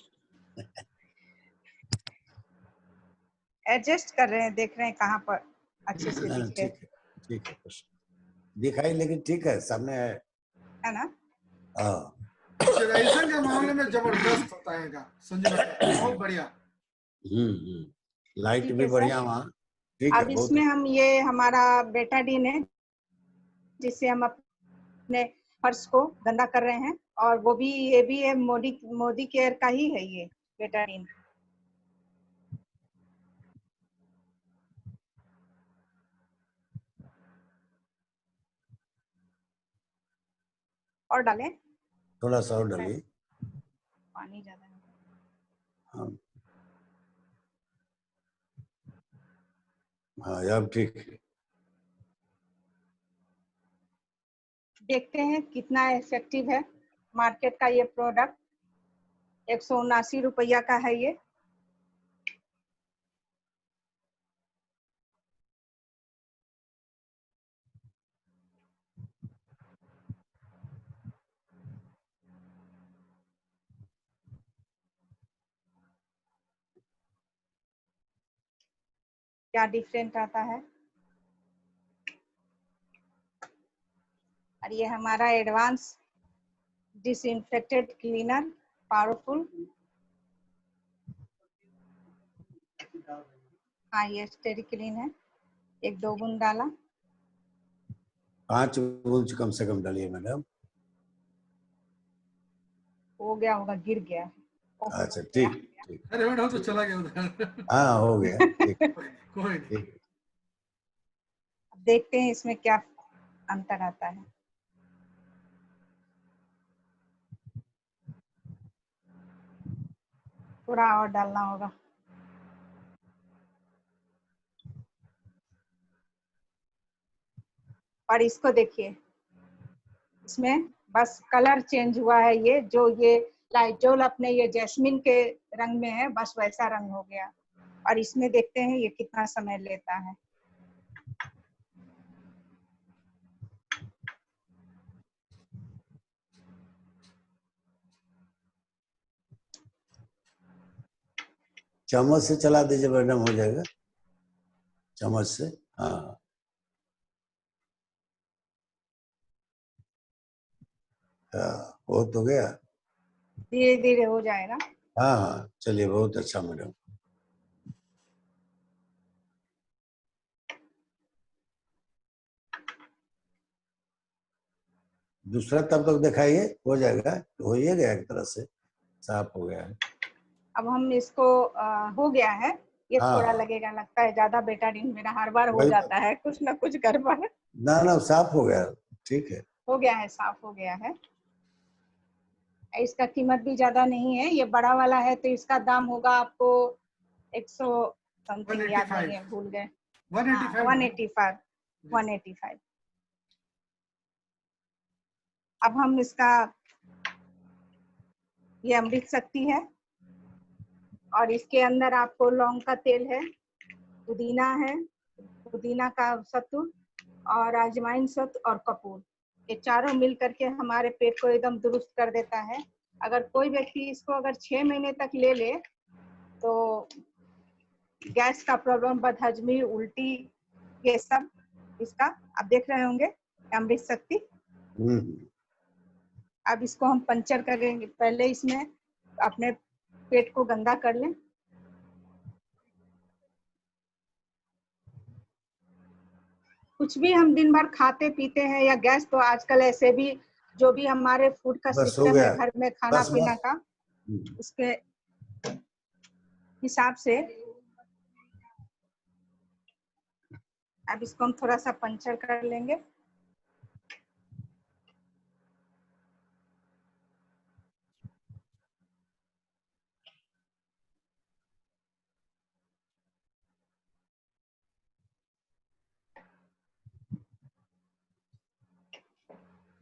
एडजस्ट कर रहे हैं, देख रहे हैं कहाँ पर अच्छे से दिखे, ठीक है, ठीक है, कुछ दिखाई लेकिन ठीक है, सामने है ना। हाँ, मॉइस्चराइजेशन के मामले में जबरदस्त होता है संजू मैडम, बहुत बढ़िया। लाइट ठीक भी है सर। बढ़िया वहाँ। ठीक है, अब बहुत इसमें हम, ये हमारा बेटाडीन है जिससे हम अपने फर्श को गंदा कर रहे हैं, और वो भी, ये भी है मोदी केयर का ही है ये बेटाडीन। और डालें, थोड़ा सा और डालिए। पानी ज्यादा है। हाँ, हाँ, अब ठीक है। देखते हैं कितना इफेक्टिव है। मार्केट का ये प्रोडक्ट 179 रुपया का है ये। क्या डिफरेंट आता है। और ये हमारा एडवांस डिसइंफेक्टेड क्लीनर, पावरफुल। हाँ, ये स्टेरी क्लीन है। 1-2 बूंद डाला। 5 बूंद कम से कम डालिए मैडम। हो गया होगा, गिर गया। अच्छा, ठीक ठीक। अरे मैडम तो चला गया उधर। हाँ, हो गया, ठीक। कोई नहीं। ठीक। अब देखते हैं इसमें क्या अंतर आता है। थोड़ा और डालना होगा। और इसको देखिए, इसमें बस कलर चेंज हुआ है। ये जो ये लाइजॉल अपने ये जैस्मिन के रंग में है, बस वैसा रंग हो गया। और इसमें देखते हैं ये कितना समय लेता है। चम्मच से चला दीजिए मैडम, हो जाएगा चम्मच से। हाँ, हो तो गया। धीरे धीरे हो जाएगा। हाँ, हाँ, चलिए, बहुत अच्छा मैडम। दूसरा तब तक दिखाइए, हो जाएगा, हो ही गया, एक तरह से साफ हो गया है। अब हम इसको हो गया है। ये हाँ, थोड़ा लगेगा, लगता है ज्यादा बेटाडीन मेरा हर बार हो वही जाता है कुछ ना कुछ गड़बड़। ना ना, साफ हो गया, ठीक है। हो गया है, साफ हो गया है। इसका कीमत भी ज्यादा नहीं है। ये बड़ा वाला है तो इसका दाम होगा आपको 100 समथिंग, याद नहीं है, भूल गए। 185। 185। अब हम इसका ये अमृत शक्ति है और इसके अंदर आपको लौंग का तेल है, पुदीना है, पुदीना का सत्तू और अजवाइन सत्तू और कपूर, ये चारों मिल करके हमारे पेट को एकदम दुरुस्त कर देता है। अगर कोई व्यक्ति इसको अगर 6 महीने तक ले ले तो गैस का प्रॉब्लम, बदहजमी, उल्टी, ये सब इसका आप देख रहे होंगे अमृत शक्ति। अब इसको हम पंचर करेंगे। पहले इसमें अपने पेट को गंदा कर लें। कुछ भी हम दिन भर खाते पीते हैं या गैस, तो आजकल ऐसे भी जो भी हमारे फूड का सिस्टम है घर में खाना पीना का, उसके हिसाब से अब इसको हम थोड़ा सा पंचर कर लेंगे।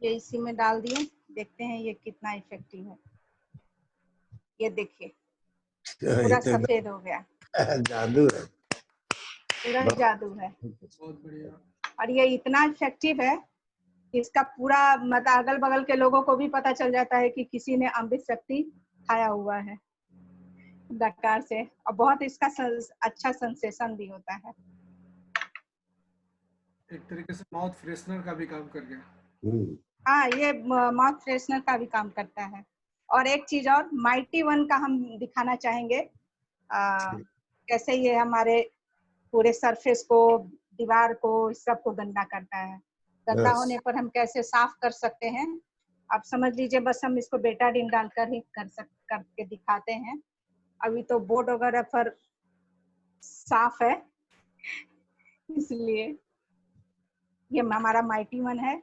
ये इसी में डाल दिए, देखते हैं ये कितना इफेक्टिव है। ये देखिए पूरा सफेद हो गया। जादू है, पूरा जादू है। बहुत बढ़िया। और ये इतना इफेक्टिव है कि इसका पूरा मतलब अगल बगल के लोगों को भी पता चल जाता है कि किसी ने अमृत शक्ति खाया हुआ है डकार से, और बहुत इसका अच्छा सेंसेशन भी होता है। एक तरीके से माउथ फ्रेशनर का भी काम कर गया। हाँ, ये माउथ फ्रेशनर का भी काम करता है। और एक चीज और, माइटी वन का हम दिखाना चाहेंगे। कैसे ये हमारे पूरे सरफेस को, दीवार को, इस सब को गंदा करता है। गंदा होने पर हम कैसे साफ कर सकते हैं, आप समझ लीजिए। बस हम इसको बेटाडीन डालकर ही करके दिखाते हैं। अभी तो बोर्ड वगैरह पर साफ है, इसलिए ये हमारा माइटी वन है।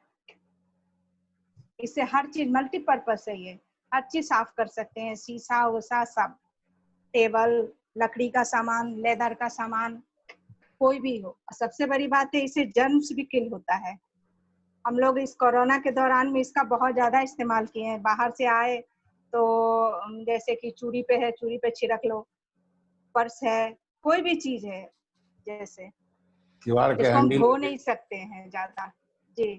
इससे हर चीज मल्टीपर्पज है, ये हर चीज साफ कर सकते हैं। शीशा वोसा सब, टेबल, लकड़ी का सामान, लेदर का सामान, कोई भी हो। सबसे बड़ी बात है, इससे जर्म्स भी किल होता है। हम लोग इस कोरोना के दौरान में इसका बहुत ज्यादा इस्तेमाल किए हैं। बाहर से आए तो जैसे कि चूड़ी पे है, चूड़ी पे छिड़क लो, पर्स है, कोई भी चीज है, जैसे इसको हम धो नहीं सकते हैं ज्यादा जी।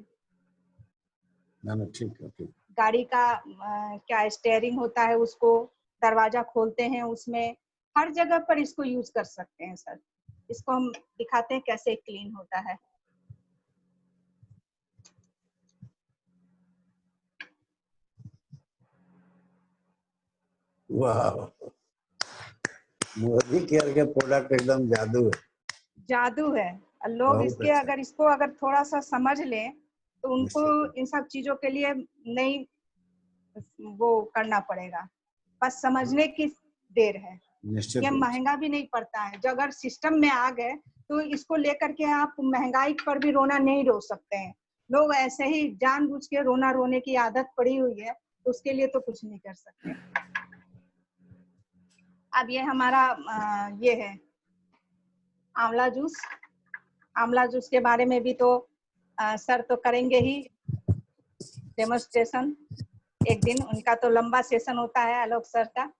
ठीक है, ठीक। गाड़ी का क्या स्टीयरिंग होता है, उसको दरवाजा खोलते हैं, उसमें हर जगह पर इसको यूज कर सकते हैं सर। इसको हम दिखाते हैं कैसे क्लीन होता है। वाह, मोदी केयर के प्रोडक्ट एकदम जादू है। जादू है। लोग इसके अच्छा। अगर इसको अगर थोड़ा सा समझ लें तो उनको इन सब चीजों के लिए नहीं वो करना पड़ेगा, बस समझने की देर है। ये महंगा भी नहीं पड़ता है। जो अगर सिस्टम में आ गए तो इसको लेकर के आप महंगाई पर भी रोना नहीं रो सकते हैं। लोग ऐसे ही जानबूझ के रोने की आदत पड़ी हुई है, तो उसके लिए तो कुछ नहीं कर सकते। अब ये हमारा ये है आंवला जूस। आंवला जूस के बारे में भी तो सर तो करेंगे ही डेमोन्स्ट्रेशन एक दिन। उनका तो लंबा सेशन होता है आलोक सर का,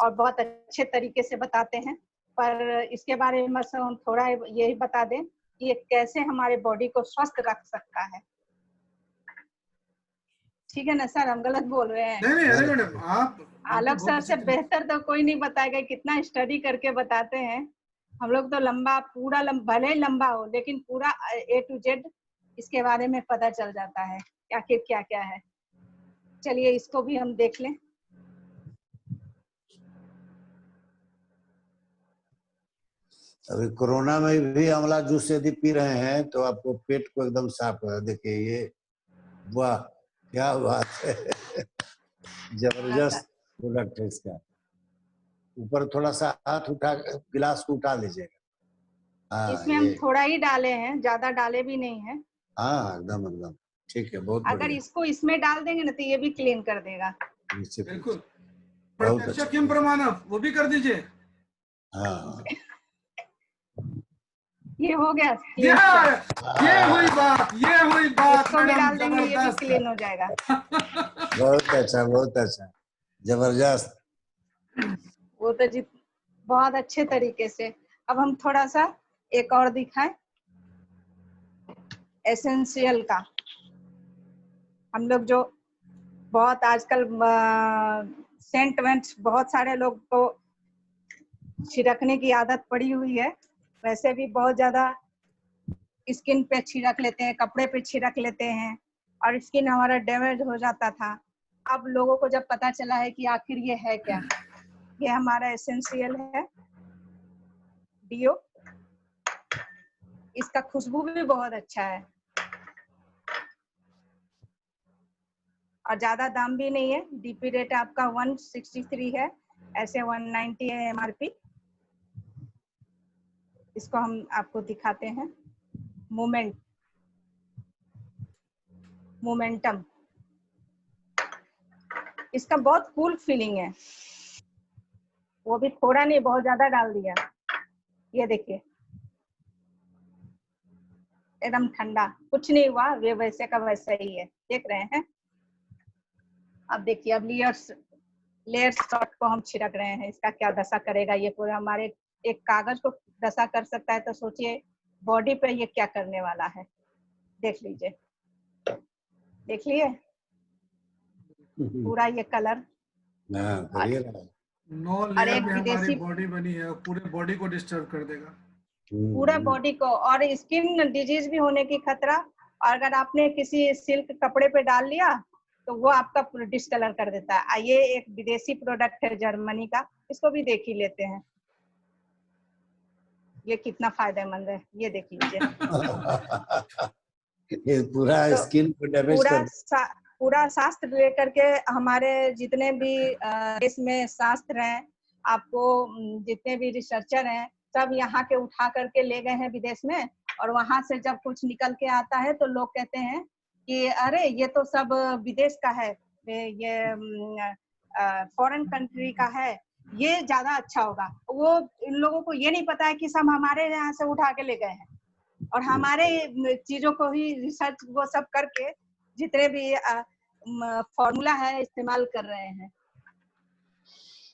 और बहुत अच्छे तरीके से बताते हैं। पर इसके बारे में हम थोड़ा यही बता दें कि ये कैसे हमारे बॉडी को स्वस्थ रख सकता है। ठीक है ना सर, हम गलत बोल रहे हैं? नहीं, अरे मैडम आप आलोक सर से बेहतर तो कोई नहीं बताएगा। कितना स्टडी करके बताते हैं। हम लोग तो लंबा पूरा भले लंबा हो, लेकिन पूरा A to Z इसके बारे में पता चल जाता है आखिर क्या क्या है। चलिए इसको भी हम देख लें। अभी कोरोना में भी आंवला जूस यदि पी रहे हैं तो आपको पेट को एकदम साफ कर। देखिए ये, वाह क्या बात है, जबरदस्त प्रोडक्ट है इसका। ऊपर थोड़ा सा हाथ उठा, गिलास को उठा लीजिएगा। इसमें हम थोड़ा ही डाले हैं, ज्यादा डाले भी नहीं है। हाँ एकदम एकदम ठीक है, बहुत अगर इसको इसमें डाल देंगे ना तो ये भी क्लीन कर देगा। बिल्कुल। प्रत्यक्ष प्रमाणम वो भी कर दीजिए। हाँ ये हो गया। ये हुई बात, ये हुई बात। इसको भी डाल देंगे, ये भी क्लीन हो जाएगा। बहुत अच्छा, बहुत अच्छा, जबरदस्त। वो तो जी बहुत अच्छे तरीके से। अब हम थोड़ा सा एक और दिखाएं एसेंशियल का। हम लोग जो बहुत आजकल सेंट वेंट बहुत सारे लोग को छिड़कने की आदत पड़ी हुई है, वैसे भी बहुत ज्यादा स्किन पे छिड़क लेते हैं, कपड़े पे छिड़क लेते हैं और स्किन हमारा डैमेज हो जाता था। अब लोगों को जब पता चला है कि आखिर ये है क्या, ये हमारा एसेंशियल है डीओ। इसका खुशबू भी बहुत अच्छा है और ज्यादा दाम भी नहीं है। डीपी रेट आपका 163 है, ऐसे 190 है एमआरपी। इसको हम आपको दिखाते हैं मोमेंटम। इसका बहुत कूल फीलिंग है, वो भी थोड़ा नहीं बहुत ज्यादा डाल दिया। ये देखिए एकदम ठंडा, कुछ नहीं हुआ, वे वैसे का वैसा ही है, देख रहे हैं। अब देखिए अब लेयर शॉट को हम छिड़क रहे हैं, इसका क्या दशा करेगा। ये पूरा हमारे एक कागज को दशा कर सकता है, तो सोचिए बॉडी पे ये क्या करने वाला है। देख लीजिए, देख लिए पूरा ये कलर। नो और लेयर एक में हमारी विदेशी बॉडी बनी है, पूरे बॉडी को डिस्टर्ब कर देगा, पूरा बॉडी को, और स्किन डिजीज भी होने की खतरा। और अगर आपने किसी सिल्क कपड़े पे डाल लिया तो वो आपका डिस्कलर कर देता है। ये एक विदेशी प्रोडक्ट है जर्मनी का, इसको भी देख ही लेते हैं ये कितना फायदेमंद है। ये देख लीजिए ये पूरा तो स्किन को डैमेज कर पूरा शास्त्र लेकर के हमारे जितने भी देश में शास्त्र हैं, आपको जितने भी रिसर्चर हैं, सब यहाँ के उठा करके ले गए हैं विदेश में। और वहां से जब कुछ निकल के आता है तो लोग कहते हैं कि अरे ये तो सब विदेश का है, ये फॉरेन कंट्री का है, ये ज्यादा अच्छा होगा। वो इन लोगों को ये नहीं पता है कि सब हमारे यहाँ से उठा के ले गए हैं और हमारे चीजों को ही रिसर्च वो सब करके जितने भी फॉर्मूला है इस्तेमाल कर रहे हैं।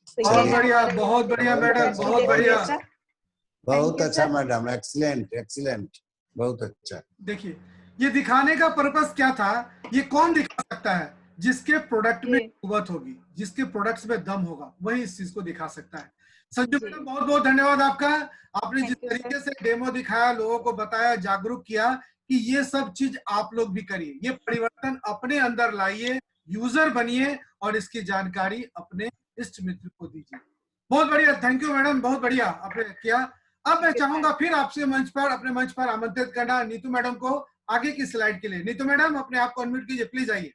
तो बहुत ये बढ़िया, हमारे बहुत बढ़िया मैडम, बहुत बढ़िया, बहुत अच्छा मैडम, एक्सीलेंट एक्सीलेंट, बहुत अच्छा। देखिए ये दिखाने का पर्पस क्या था, ये कौन दिखा सकता है, जिसके प्रोडक्ट में कुवत होगी, जिसके प्रोडक्ट्स में दम होगा, वही इस चीज को दिखा सकता है। संजू मैडम बहुत बहुत धन्यवाद आपका, आपने जिस तरीके से डेमो दिखाया, लोगों को बताया, जागरूक किया कि ये सब चीज आप लोग भी करिए, ये परिवर्तन अपने अंदर लाइए, यूजर बनिए और इसकी जानकारी अपने इष्ट मित्र को दीजिए। बहुत बढ़िया, थैंक यू मैडम, बहुत बढ़िया आपने किया। अब मैं चाहूंगा फिर आपसे मंच पर, अपने मंच पर आमंत्रित करना नीतू मैडम को आगे की स्लाइड के लिए। नीतू मैडम अपने आप को अनम्यूट कीजिए, प्लीज आइए।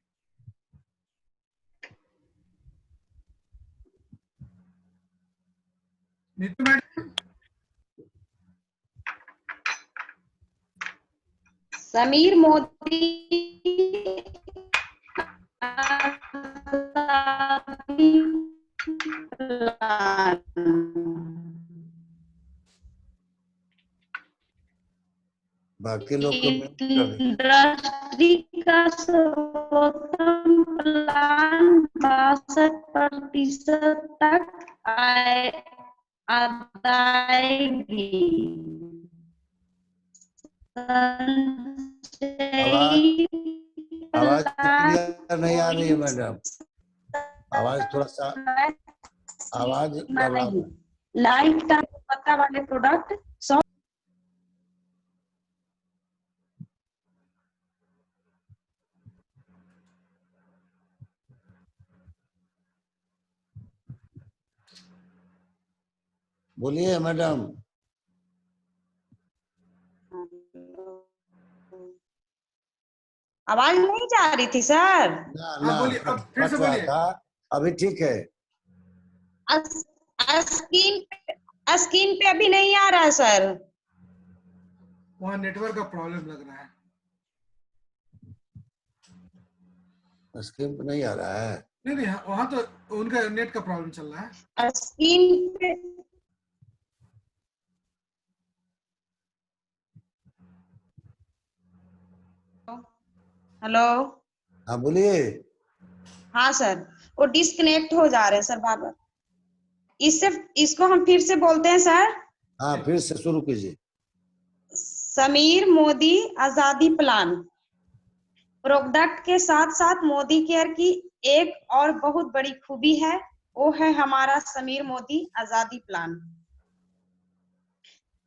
नीतू मैडम। समीर मोदी बाकी लोग को इंडस्ट्री का सर्वोत्तम प्लान 62% तक अदायगी। आवाज क्लियर नहीं आ रही है मैडम, आवाज थोड़ा सा, आवाज लाइफ टाइम पत्ता वाले प्रोडक्ट बोलिए मैडम। आवाज नहीं जा रही थी सर। ना बोलिए, अब फिर से बोलिए। अभी ठीक है। स्क्रीन पे अभी नहीं आ रहा है सर, वहाँ नेटवर्क का प्रॉब्लम लग रहा है। स्क्रीन पे नहीं आ रहा है? नहीं, वहाँ तो उनका नेट का प्रॉब्लम चल रहा है। स्क्रीन पे हेलो, हाँ बोलिए। हाँ सर, वो डिस्कनेक्ट हो जा रहे हैं सर बार बार। इसको हम फिर से बोलते हैं सर। हाँ, फिर से शुरू कीजिए। समीर मोदी आजादी प्लान प्रोडक्ट के साथ साथ मोदी केयर की एक और बहुत बड़ी खूबी है, वो है हमारा समीर मोदी आजादी प्लान।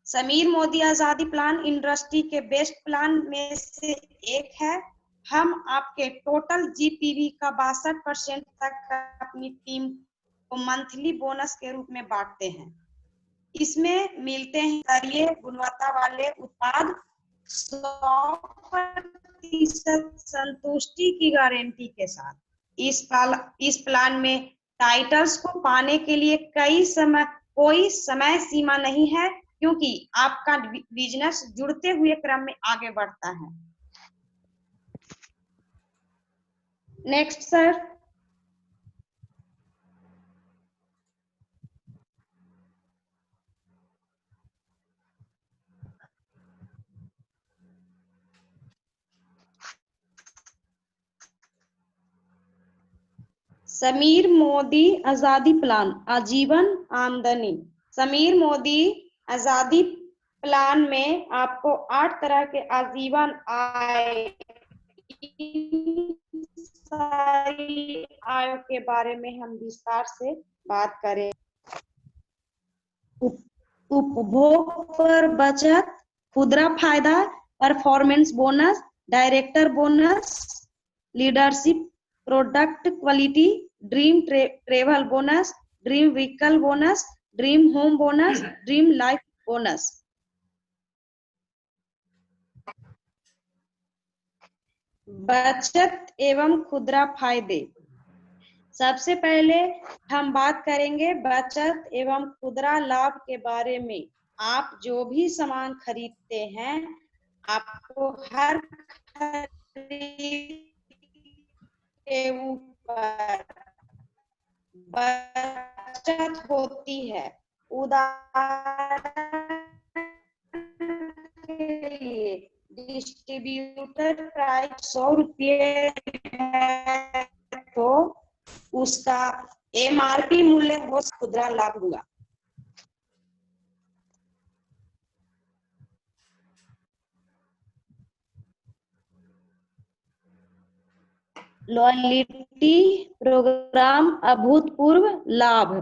समीर मोदी आजादी प्लान इंडस्ट्री के बेस्ट प्लान में से एक है। हम आपके टोटल जीपीवी का 62% तक अपनी टीम को मंथली बोनस के रूप में बांटते हैं। इसमें मिलते हैं स्तरीय गुणवत्ता वाले उत्पाद, 100% संतुष्टि की गारंटी के साथ। इस प्लान में टाइटल्स को पाने के लिए कोई समय सीमा नहीं है, क्योंकि आपका बिजनेस जुड़ते हुए क्रम में आगे बढ़ता है। Next sir. समीर मोदी आजादी प्लान आजीवन आमदनी। समीर मोदी आजादी प्लान में आपको 8 तरह के आजीवन आय के बारे में हम विस्तार से बात करें। उपभोग पर बचत, खुदरा फायदा, performance bonus, director bonus, leadership, product quality, dream travel bonus, dream vehicle bonus, dream home bonus, dream life bonus. बचत एवं खुदरा फायदे। सबसे पहले हम बात करेंगे बचत एवं खुदरा लाभ के बारे में। आप जो भी सामान खरीदते हैं, आपको हर खरीद के ऊपर बचत होती है। उदाहरण के लिए डिस्ट्रीब्यूटर प्राइस 100 रुपये है तो उसका एमआरपी मूल्य वो खुदरा लाभ हुआ। लॉयल्टी प्रोग्राम अभूतपूर्व लाभ।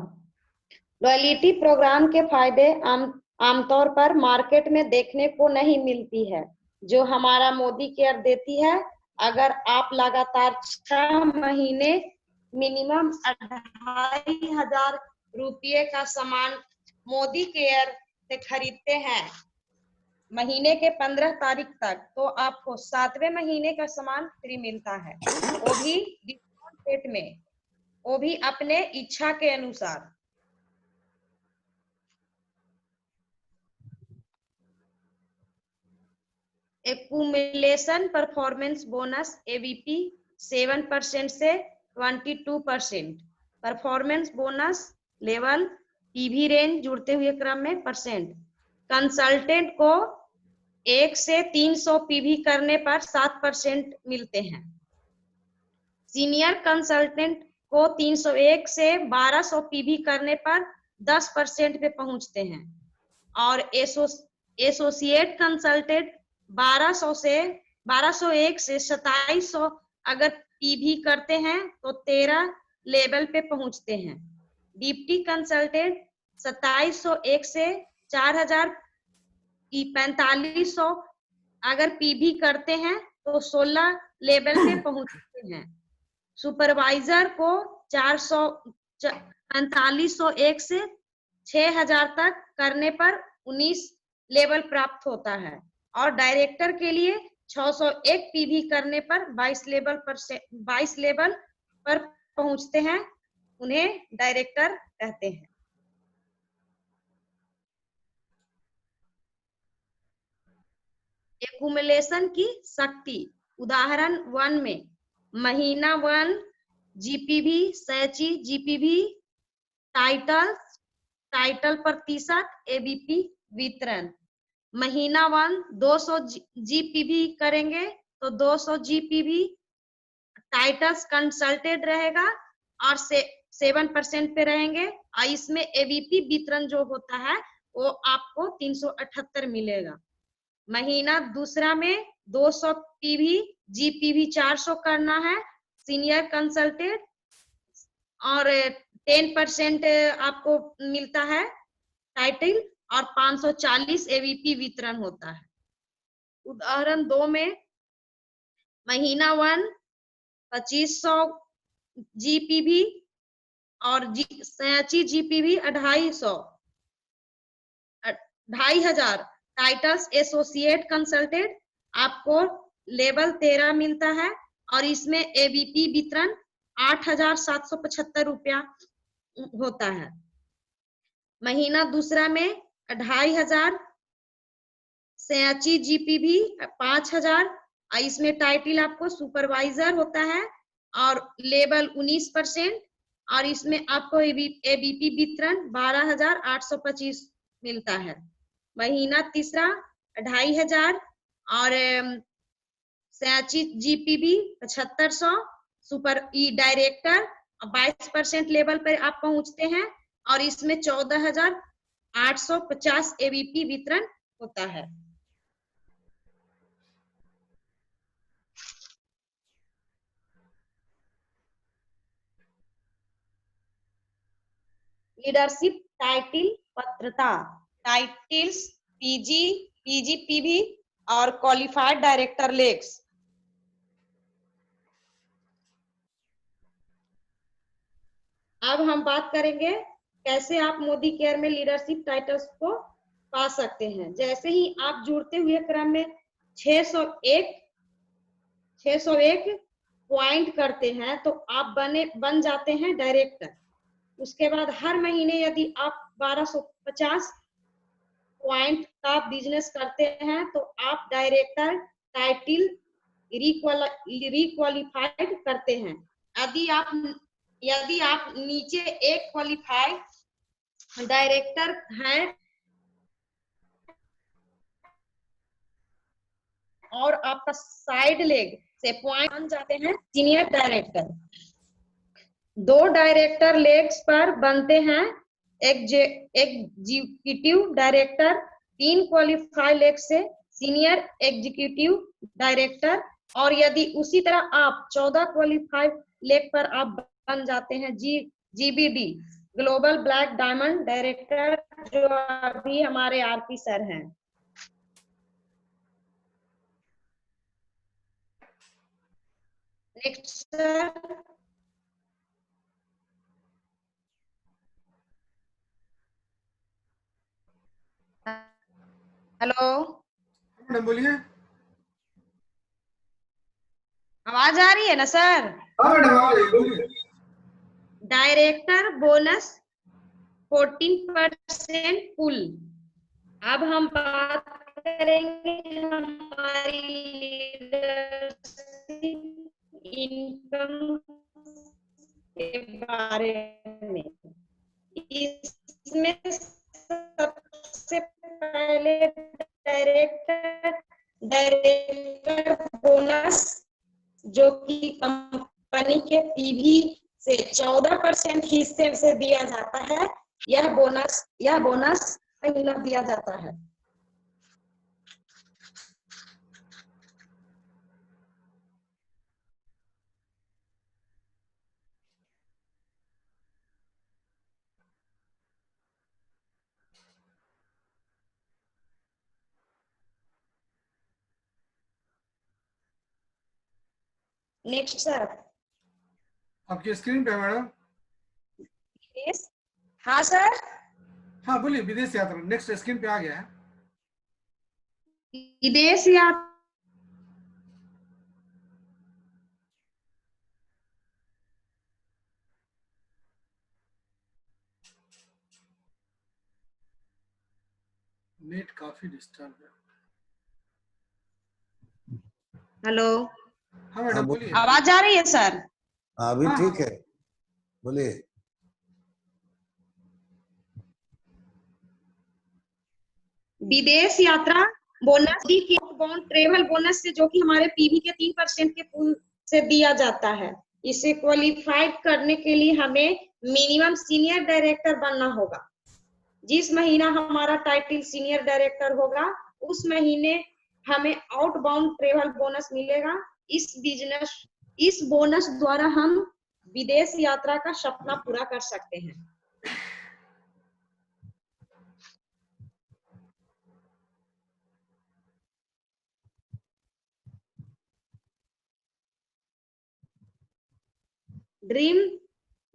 लॉयल्टी प्रोग्राम के फायदे आमतौर पर मार्केट में देखने को नहीं मिलती है, जो हमारा मोदी केयर देती है। अगर आप लगातार 6 महीने मिनिमम 2500 रुपये का सामान मोदी केयर से खरीदते हैं महीने के 15 तारीख तक, तो आपको 7वें महीने का सामान फ्री मिलता है, वो भी डिस्काउंट रेट में, वो भी अपने इच्छा के अनुसार। एक्यूमुलेशन परफॉर्मेंस बोनस एवीपी 7% से 22%। Performance bonus level PV range जुड़ते हुए क्रम में %। कंसल्टेंट को 1 से 300 पीवी करने पर 7% मिलते हैं। सीनियर कंसल्टेंट को 301 से 1200 पीवी करने पर 10% पे पहुंचते हैं। और एसोसिएट कंसल्टेंट 1201 से 2700 अगर पीवी करते हैं तो 13 लेवल पे पहुंचते हैं। डिप्टी कंसल्टेंट 2701 से 4500 अगर पीवी करते हैं तो 16 लेवल पे पहुंचते हैं। सुपरवाइजर को 4501 से 6000 तक करने पर 19 लेवल प्राप्त होता है। और डायरेक्टर के लिए 601 पीवी करने पर 22 लेवल पर पहुंचते हैं, उन्हें डायरेक्टर कहते हैं। एक्यूमुलेशन की शक्ति। उदाहरण 1 में महीना 1 जीपीवी, सैची जीपीवी, टाइटल प्रतिशत, एबीपी वितरण। महीना 1 200 जीपीवी करेंगे तो 200 जीपीवी टाइटल्स कंसल्टेड रहेगा, और 7% पे रहेंगे। और इसमें एबीपी वितरण जो होता है वो आपको 378 मिलेगा। महीना दूसरा में 200 पीवी, जीपीवी 400 करना है सीनियर कंसल्टेंट, और 10% आपको मिलता है टाइटल, और 540 एबीपी वितरण होता है। उदाहरण 2 में महीना 1 2500 जीपीवी और जीपीवी 2500 टाइटल्स एसोसिएट कंसल्टेंट आपको लेवल 13 मिलता है, और इसमें एबीपी वितरण 8,775 रुपया होता है। महीना दूसरा में 2,500 जीपीवी 5,000, इसमें टाइटल आपको सुपरवाइजर होता है और लेवल 19%, और इसमें आपको एबीपी वितरण 12,825 मिलता है। महीना तीसरा 2,500 और जीपीवी 7,500 सुपर डायरेक्टर 22% लेवल पर आप पहुंचते हैं, और इसमें 14,850 एबीपी वितरण होता है। लीडरशिप टाइटल पात्रता, टाइटल्स पीजी, पीजीपीवी और क्वालिफाइड डायरेक्टर लेक्स। अब हम बात करेंगे कैसे आप मोदी केयर में लीडरशिप टाइटल्स को पा सकते हैं। जैसे ही आप जुड़ते हुए क्रम में 601 पॉइंट करते हैं तो आप बन जाते हैं डायरेक्टर। उसके बाद हर महीने यदि आप 1250 पॉइंट का बिजनेस करते हैं तो आप डायरेक्टर टाइटल रिक्वालिफाइड करते हैं। यदि आप नीचे एक क्वालिफाइड डायरेक्टर हैं और आपका साइड लेग से पॉइंट बन जाते हैं सीनियर डायरेक्टर। 2 डायरेक्टर लेग्स पर बनते हैं एग्जीक्यूटिव डायरेक्टर, 3 क्वालिफाइड लेग से सीनियर एग्जीक्यूटिव डायरेक्टर, और यदि उसी तरह आप 14 क्वालिफाइड लेग पर आप बन जाते हैं GBD global black diamond director, जो अभी हमारे आरपी सर हैं। Next sir. हेलो मैडम बोलिए। आवाज आ रही है ना सर? हाँ मैडम आ रही है, बोलिए। डायरेक्टर बोनस 14% पुल। अब हम बात करेंगे हमारी इनकम के बारे में। इसमें सबसे पहले डायरेक्टर बोनस जो कि कंपनी के पीवी से 14% हिस्से से दिया जाता है, यह बोनस महीना दिया जाता है। Next sir. आपकी स्क्रीन पे मैडम। हाँ सर। हाँ बोलिए। विदेश यात्रा नेक्स्ट स्क्रीन पे आ गया है। विदेश यात्रा नेट काफी डिस्टर्ब है। हेलो। हाँ मैडम बोलिए। आवाज आ रही है सर? अभी ठीक है, बोलिए। विदेश यात्रा बोनस ट्रेवल बोनस से जो कि हमारे पीवी के 3% के पूल से दिया जाता है। इसे क्वालिफाइड करने के लिए हमें मिनिमम सीनियर डायरेक्टर बनना होगा। जिस महीना हमारा टाइटल सीनियर डायरेक्टर होगा उस महीने हमें आउटबाउंड ट्रेवल बोनस मिलेगा। इस बोनस द्वारा हम विदेश यात्रा का सपना पूरा कर सकते हैं। Dream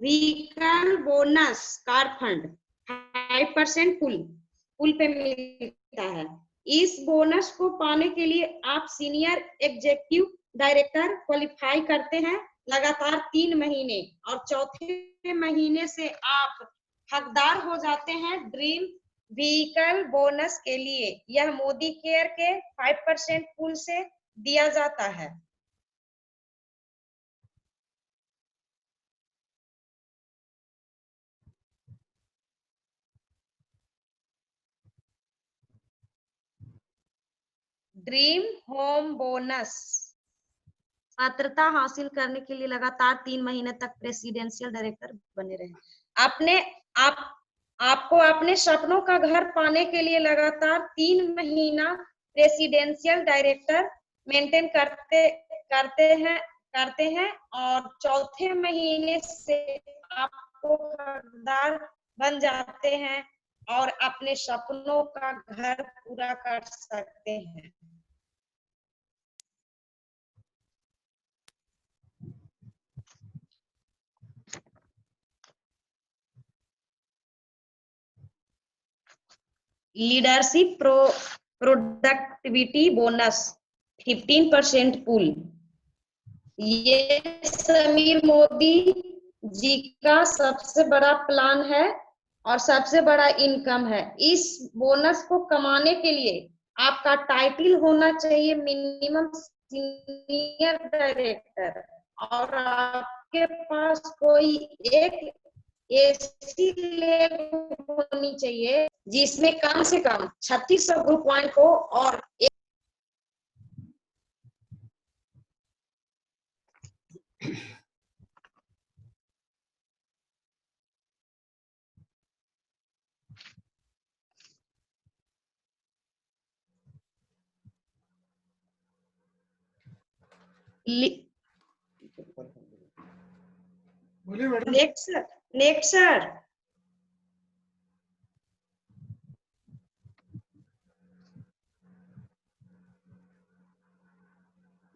vehicle bonus car fund 5% पुल पे मिलता है। इस बोनस को पाने के लिए आप सीनियर एग्जीक्यूटिव डायरेक्टर क्वालिफाई करते हैं लगातार 3 महीने, और चौथे महीने से आप हकदार हो जाते हैं ड्रीम व्हीकल बोनस के लिए। यह मोदी केयर के 5% पुल से दिया जाता है। ड्रीम होम बोनस पात्रता हासिल करने के लिए लगातार 3 महीने तक प्रेसिडेंशियल डायरेक्टर बने रहे। आपको अपने सपनों का घर पाने के लिए लगातार 3 महीना प्रेसिडेंशियल डायरेक्टर मेंटेन करते हैं और चौथे महीने से आपको हकदार बन जाते हैं और अपने सपनों का घर पूरा कर सकते हैं। लीडरशिप प्रोडक्टिविटी बोनस 15% पुल। ये समीर मोदी जी का सबसे बड़ा प्लान है और सबसे बड़ा इनकम है। इस बोनस को कमाने के लिए आपका टाइटल होना चाहिए मिनिमम सीनियर डायरेक्टर, और आपके पास कोई एक ऐसी लेग होनी चाहिए जिसमें कम से कम 3600 ग्रुप पॉइंट हो और बोलिए madam. Next sir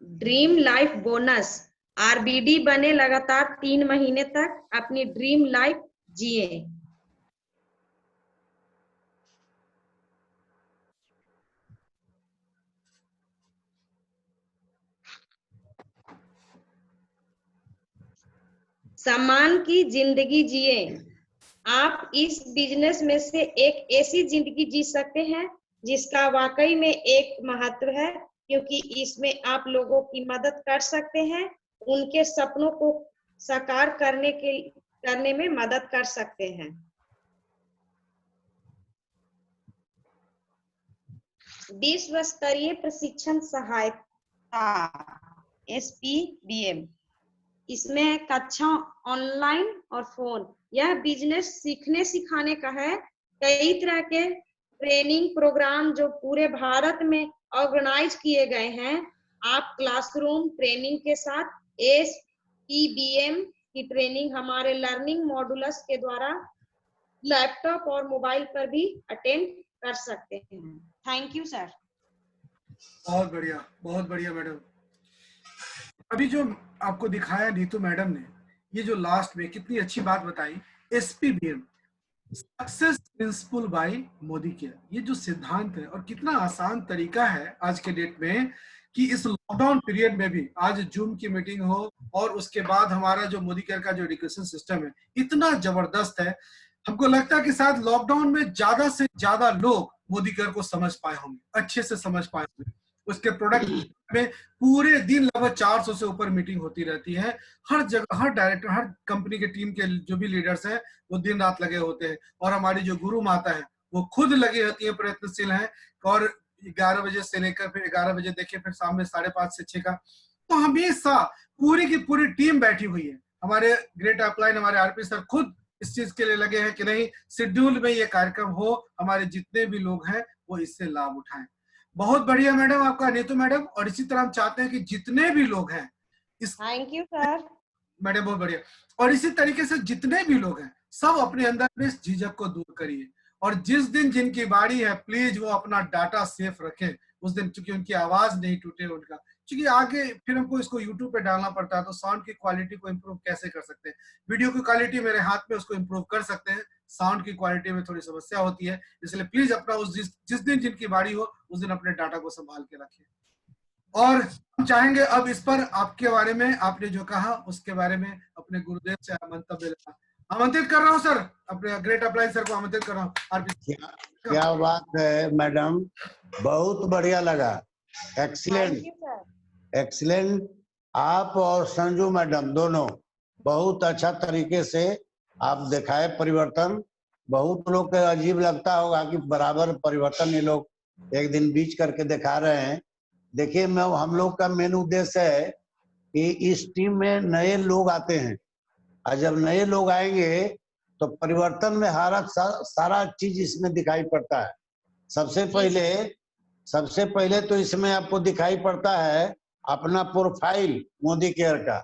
dream life bonus RBD बने लगातार 3 महीने तक अपनी ड्रीम लाइफ जिए। सम्मान की जिंदगी जिए। आप इस बिजनेस में से एक ऐसी जिंदगी जी सकते हैं जिसका वाकई में एक महत्व है, क्योंकि इसमें आप लोगों की मदद कर सकते हैं, उनके सपनों को साकार करने में मदद कर सकते हैं। विश्व स्तरीय प्रशिक्षण सहायता SPBM, इसमें कक्षा ऑनलाइन और फोन। यह बिजनेस सीखने सिखाने का है। कई तरह के ट्रेनिंग प्रोग्राम जो पूरे भारत में ऑर्गेनाइज किए गए हैं। आप क्लासरूम ट्रेनिंग के साथ SPBM की ट्रेनिंग हमारे लर्निंग मॉड्यूल्स के द्वारा लैपटॉप और मोबाइल पर भी अटेंड कर सकते हैं। Thank you sir. बहुत बढ़िया मैडम। अभी जो आपको दिखाया नीतू मैडम ने, ये जो लास्ट में कितनी अच्छी बात बताई, SPBM success principal bye Modi care, ये जो सिद्धांत है और कितना आसान तरीका है आज के डेट में कि इस लॉकडाउन पीरियड में भी आज जूम की मीटिंग हो और उसके बाद हमारा जो मोदी केयर का जो एजुकेशन सिस्टम है इतना जबरदस्त है। हमको लगता है कि शायद लॉकडाउन में ज्यादा से ज्यादा लोग मोदी केयर को समझ पाए होंगे, अच्छे से समझ पाए होंगे। उसके प्रोडक्ट में पूरे दिन लगभग 400 से ऊपर मीटिंग होती रहती है। हर जगह हर डायरेक्टर, हर कंपनी के टीम के जो भी लीडर्स हैं वो दिन रात लगे होते हैं, और हमारी जो गुरु माता है वो खुद लगी होती है, प्रयत्नशील हैं। और 11 बजे से लेकर फिर 11 बजे देखिए, फिर शाम में 5:30 से 6 का तो हमेशा पूरी की पूरी टीम बैठी हुई है। हमारे ग्रेट अपलाइन, हमारे आरपी सर खुद इस चीज के लिए लगे हैं कि नहीं, शेड्यूल में ये कार्यक्रम हो, हमारे जितने भी लोग हैं वो इससे लाभ उठाएं। बहुत बढ़िया मैडम आपका, नीतू मैडम। और इसी तरह हम चाहते हैं कि जितने भी लोग हैं इस, थैंक यू सर मैडम बहुत बढ़िया। और इसी तरीके से जितने भी लोग हैं सब अपने अंदर में इस झिझक को दूर करिए, और जिस दिन जिनकी बारी है प्लीज वो अपना डाटा सेफ रखें उस दिन, क्योंकि उनकी आवाज नहीं टूटे उनका, क्योंकि आगे फिर हमको इसको यूट्यूब पे डालना पड़ता है, तो साउंड की क्वालिटी को इम्प्रूव कैसे कर सकते हैं? वीडियो की क्वालिटी मेरे हाथ में, उसको इम्प्रूव कर सकते हैं, साउंड की क्वालिटी में थोड़ी समस्या होती है, इसलिए प्लीज अपना उस जिस दिन जिनकी बारी हो उस दिन अपने डाटा को संभाल के रखिए। और हम चाहेंगे अब इस पर आपके बारे में, आपने जो कहा उसके बारे में अपने गुरुदेव से मंतव्य लेना। आमंत्रित कर रहा हूँ सर, अपने ग्रेट अपलाइन सर को आमंत्रित कर रहा हूँ। क्या बात है मैडम, बहुत बढ़िया लगा, एक्सीलेंट एक्सीलेंट। आप और संजू मैडम दोनों बहुत अच्छा तरीके से आप दिखाए परिवर्तन। बहुत लोग को अजीब लगता होगा कि बराबर परिवर्तन ये लोग एक दिन बीच करके दिखा रहे हैं। देखिए, मैं हम लोग का मेन उद्देश्य है कि इस टीम में नए लोग आते हैं, और जब नए लोग आएंगे तो परिवर्तन में सारा चीज इसमें दिखाई पड़ता है। सबसे पहले तो इसमें आपको दिखाई पड़ता है अपना प्रोफाइल, मोदी केयर का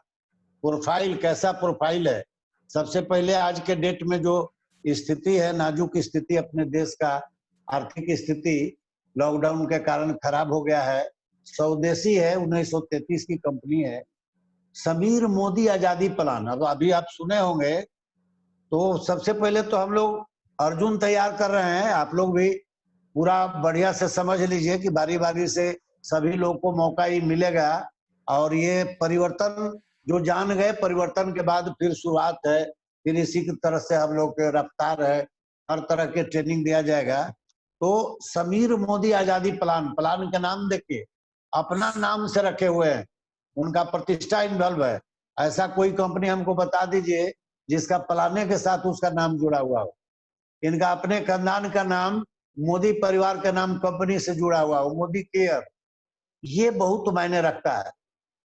प्रोफाइल कैसा प्रोफाइल है। सबसे पहले आज के डेट में जो स्थिति है, नाजुक स्थिति अपने देश का, आर्थिक स्थिति लॉकडाउन के कारण खराब हो गया है। स्वदेशी है, 1933 की कंपनी है, समीर मोदी आजादी प्लान। अब अभी आप सुने होंगे। तो सबसे पहले तो हम लोग अर्जुन तैयार कर रहे हैं, आप लोग भी पूरा बढ़िया से समझ लीजिए कि बारी बारी से सभी लोग को मौका ही मिलेगा। और ये परिवर्तन जो जान गए, परिवर्तन के बाद फिर शुरुआत है, फिर इसी की तरह से हम लोग के रफ्तार है, हर तरह के ट्रेनिंग दिया जाएगा। तो समीर मोदी आजादी प्लान के नाम देखिए, अपना नाम से रखे हुए हैं, उनका प्रतिष्ठा इन्वॉल्व है। ऐसा कोई कंपनी हमको बता दीजिए जिसका प्लाने के साथ उसका नाम जुड़ा हुआ हो। इनका अपने खानदान का नाम, मोदी परिवार का नाम कंपनी से जुड़ा हुआ हो, मोदी केयर। ये बहुत मायने रखता है।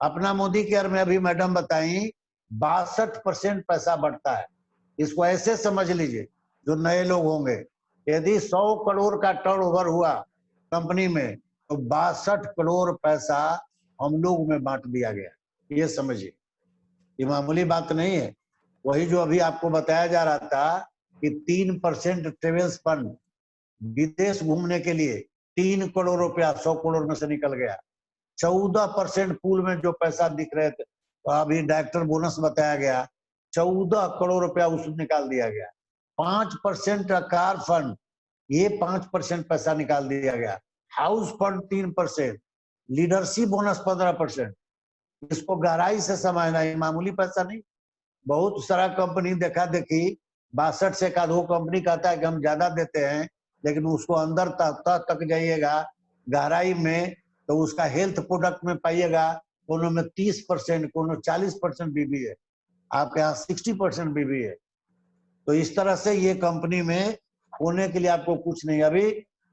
अपना मोदी केयर में अभी मैडम बताई 62% पैसा बढ़ता है। इसको ऐसे समझ लीजिए, जो नए लोग होंगे, यदि 100 करोड़ का टर्नओवर हुआ कंपनी में, तो 62 करोड़ पैसा हम लोग में बांट दिया गया। ये समझिए, ये मामूली बात नहीं है। वही जो अभी आपको बताया जा रहा था कि 3% ट्रेवल्स फंड विदेश घूमने के लिए 3 करोड़ रुपया 100 करोड़ में से निकल गया। 14% पूल में जो पैसा दिख रहे थे, तो अभी डायरेक्टर बोनस बताया गया, 14 करोड़ रुपया उसमें निकाल दिया गया। 5% कार फंड, ये 5% पैसा निकाल दिया गया। House fund 3%, leadership bonus 15%। इसको गहराई से समझना, ये मामूली पैसा नहीं। बहुत सारा कंपनी देखा देखी 62 से एक आधो कंपनी कहता है कि हम ज्यादा देते हैं, लेकिन उसको अंदर तक जाइएगा गहराई में, तो उसका हेल्थ प्रोडक्ट में पाइएगा कोनो में 30%, कोनो 40% बीबी है, आपके यहाँ 60% बीबी है। तो इस तरह से ये कंपनी में होने के लिए आपको कुछ नहीं। अभी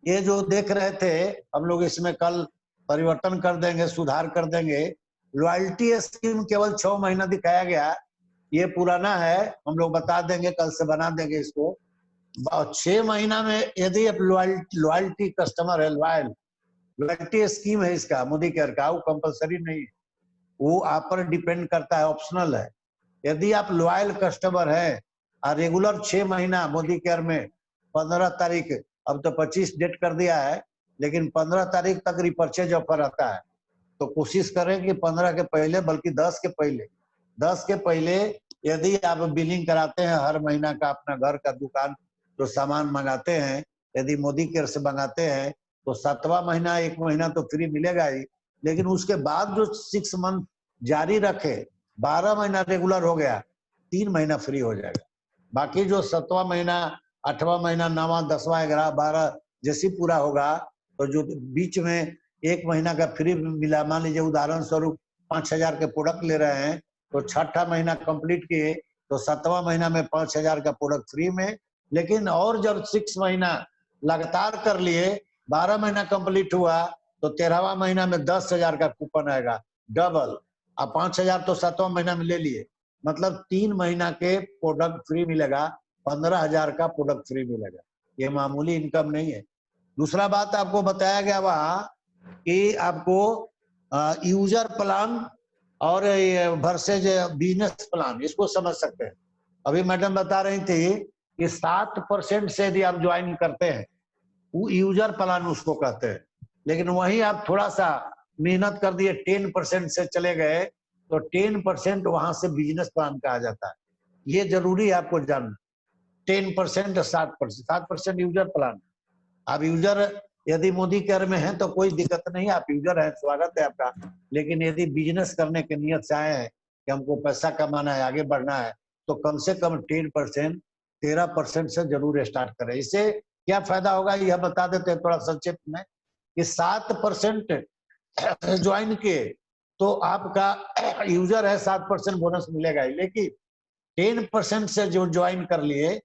ये जो देख रहे थे हम लोग, इसमें कल परिवर्तन कर देंगे, सुधार कर देंगे। लॉयल्टी स्कीम केवल 6 महीना दिखाया गया, ये पुराना है, हम लोग बता देंगे, कल से बना देंगे इसको। 6 महीना में यदि आप लॉयल्टी कस्टमर है, लॉयल्टी स्कीम है इसका, मोदी केयर का, वो कंपलसरी नहीं है, वो आप पर डिपेंड करता है, ऑप्शनल है। यदि आप लॉयल कस्टमर है और रेगुलर 6 महीना मोदी केयर में, 15 तारीख, अब तो 25 डेट कर दिया है, लेकिन 15 तारीख तक रिपर्चेज ऑफर आता है। तो कोशिश करें कि 15 के पहले, बल्कि 10 के पहले यदि आप बिलिंग कराते हैं हर महीना का, अपना घर का, दुकान जो सामान मंगाते हैं, यदि मोदी केयर से मंगाते हैं, तो 7वां महीना 1 महीना तो फ्री मिलेगा ही, लेकिन उसके बाद जो 6 मंथ जारी रखे, 12 महीना रेगुलर हो गया, 3 महीना फ्री हो जाएगा। बाकी जो 7वां महीना, 8वां महीना, 9वां, 10वां, 11, 12 जैसी पूरा होगा, तो जो बीच में 1 महीना का फ्री मिला, मान लीजिए उदाहरण स्वरूप 5000 के प्रोडक्ट ले रहे हैं, तो 6ठा महीना कंप्लीट किए तो 7वां महीना में 5000 का प्रोडक्ट फ्री में। लेकिन और जब 6 महीना लगातार कर लिए, 12 महीना कंप्लीट हुआ, तो 13वां महीना में 10,000 का कूपन आएगा, डबल। अब 5,000 तो 7वां महीना में ले लिए, मतलब 3 महीना के प्रोडक्ट फ्री मिलेगा, 15,000 का प्रोडक्ट फ्री मिलेगा। ये मामूली इनकम नहीं है। दूसरा बात आपको बताया गया वहां कि आपको यूजर प्लान और वर्सेज बिजनेस प्लान, इसको समझ सकते हैं। अभी मैडम बता रही थी कि 7% से यदि आप ज्वाइन करते हैं, वो यूजर प्लान उसको कहते हैं। लेकिन वहीं आप थोड़ा सा मेहनत कर दिए, 10% से चले गए, तो 10% वहां से बिजनेस प्लान कहा जाता है। ये जरूरी है आपको जानना। 10% 7%, 7% यूजर प्लान। आप यूजर यदि मोदी केयर में हैं तो कोई दिक्कत नहीं, आप यूजर हैं, स्वागत है आपका। लेकिन यदि बिजनेस करने के नियत से आए हैं कि हमको पैसा कमाना है, आगे बढ़ना है, तो कम से कम 10%, 13% से जरूर स्टार्ट करें। इससे क्या फायदा होगा यह बता देते हैं थोड़ा संक्षिप्त में कि 7% ज्वाइन किए तो आपका यूजर है 7% बोनस मिलेगा ही। लेकिन 10% से जो ज्वाइन कर लिए,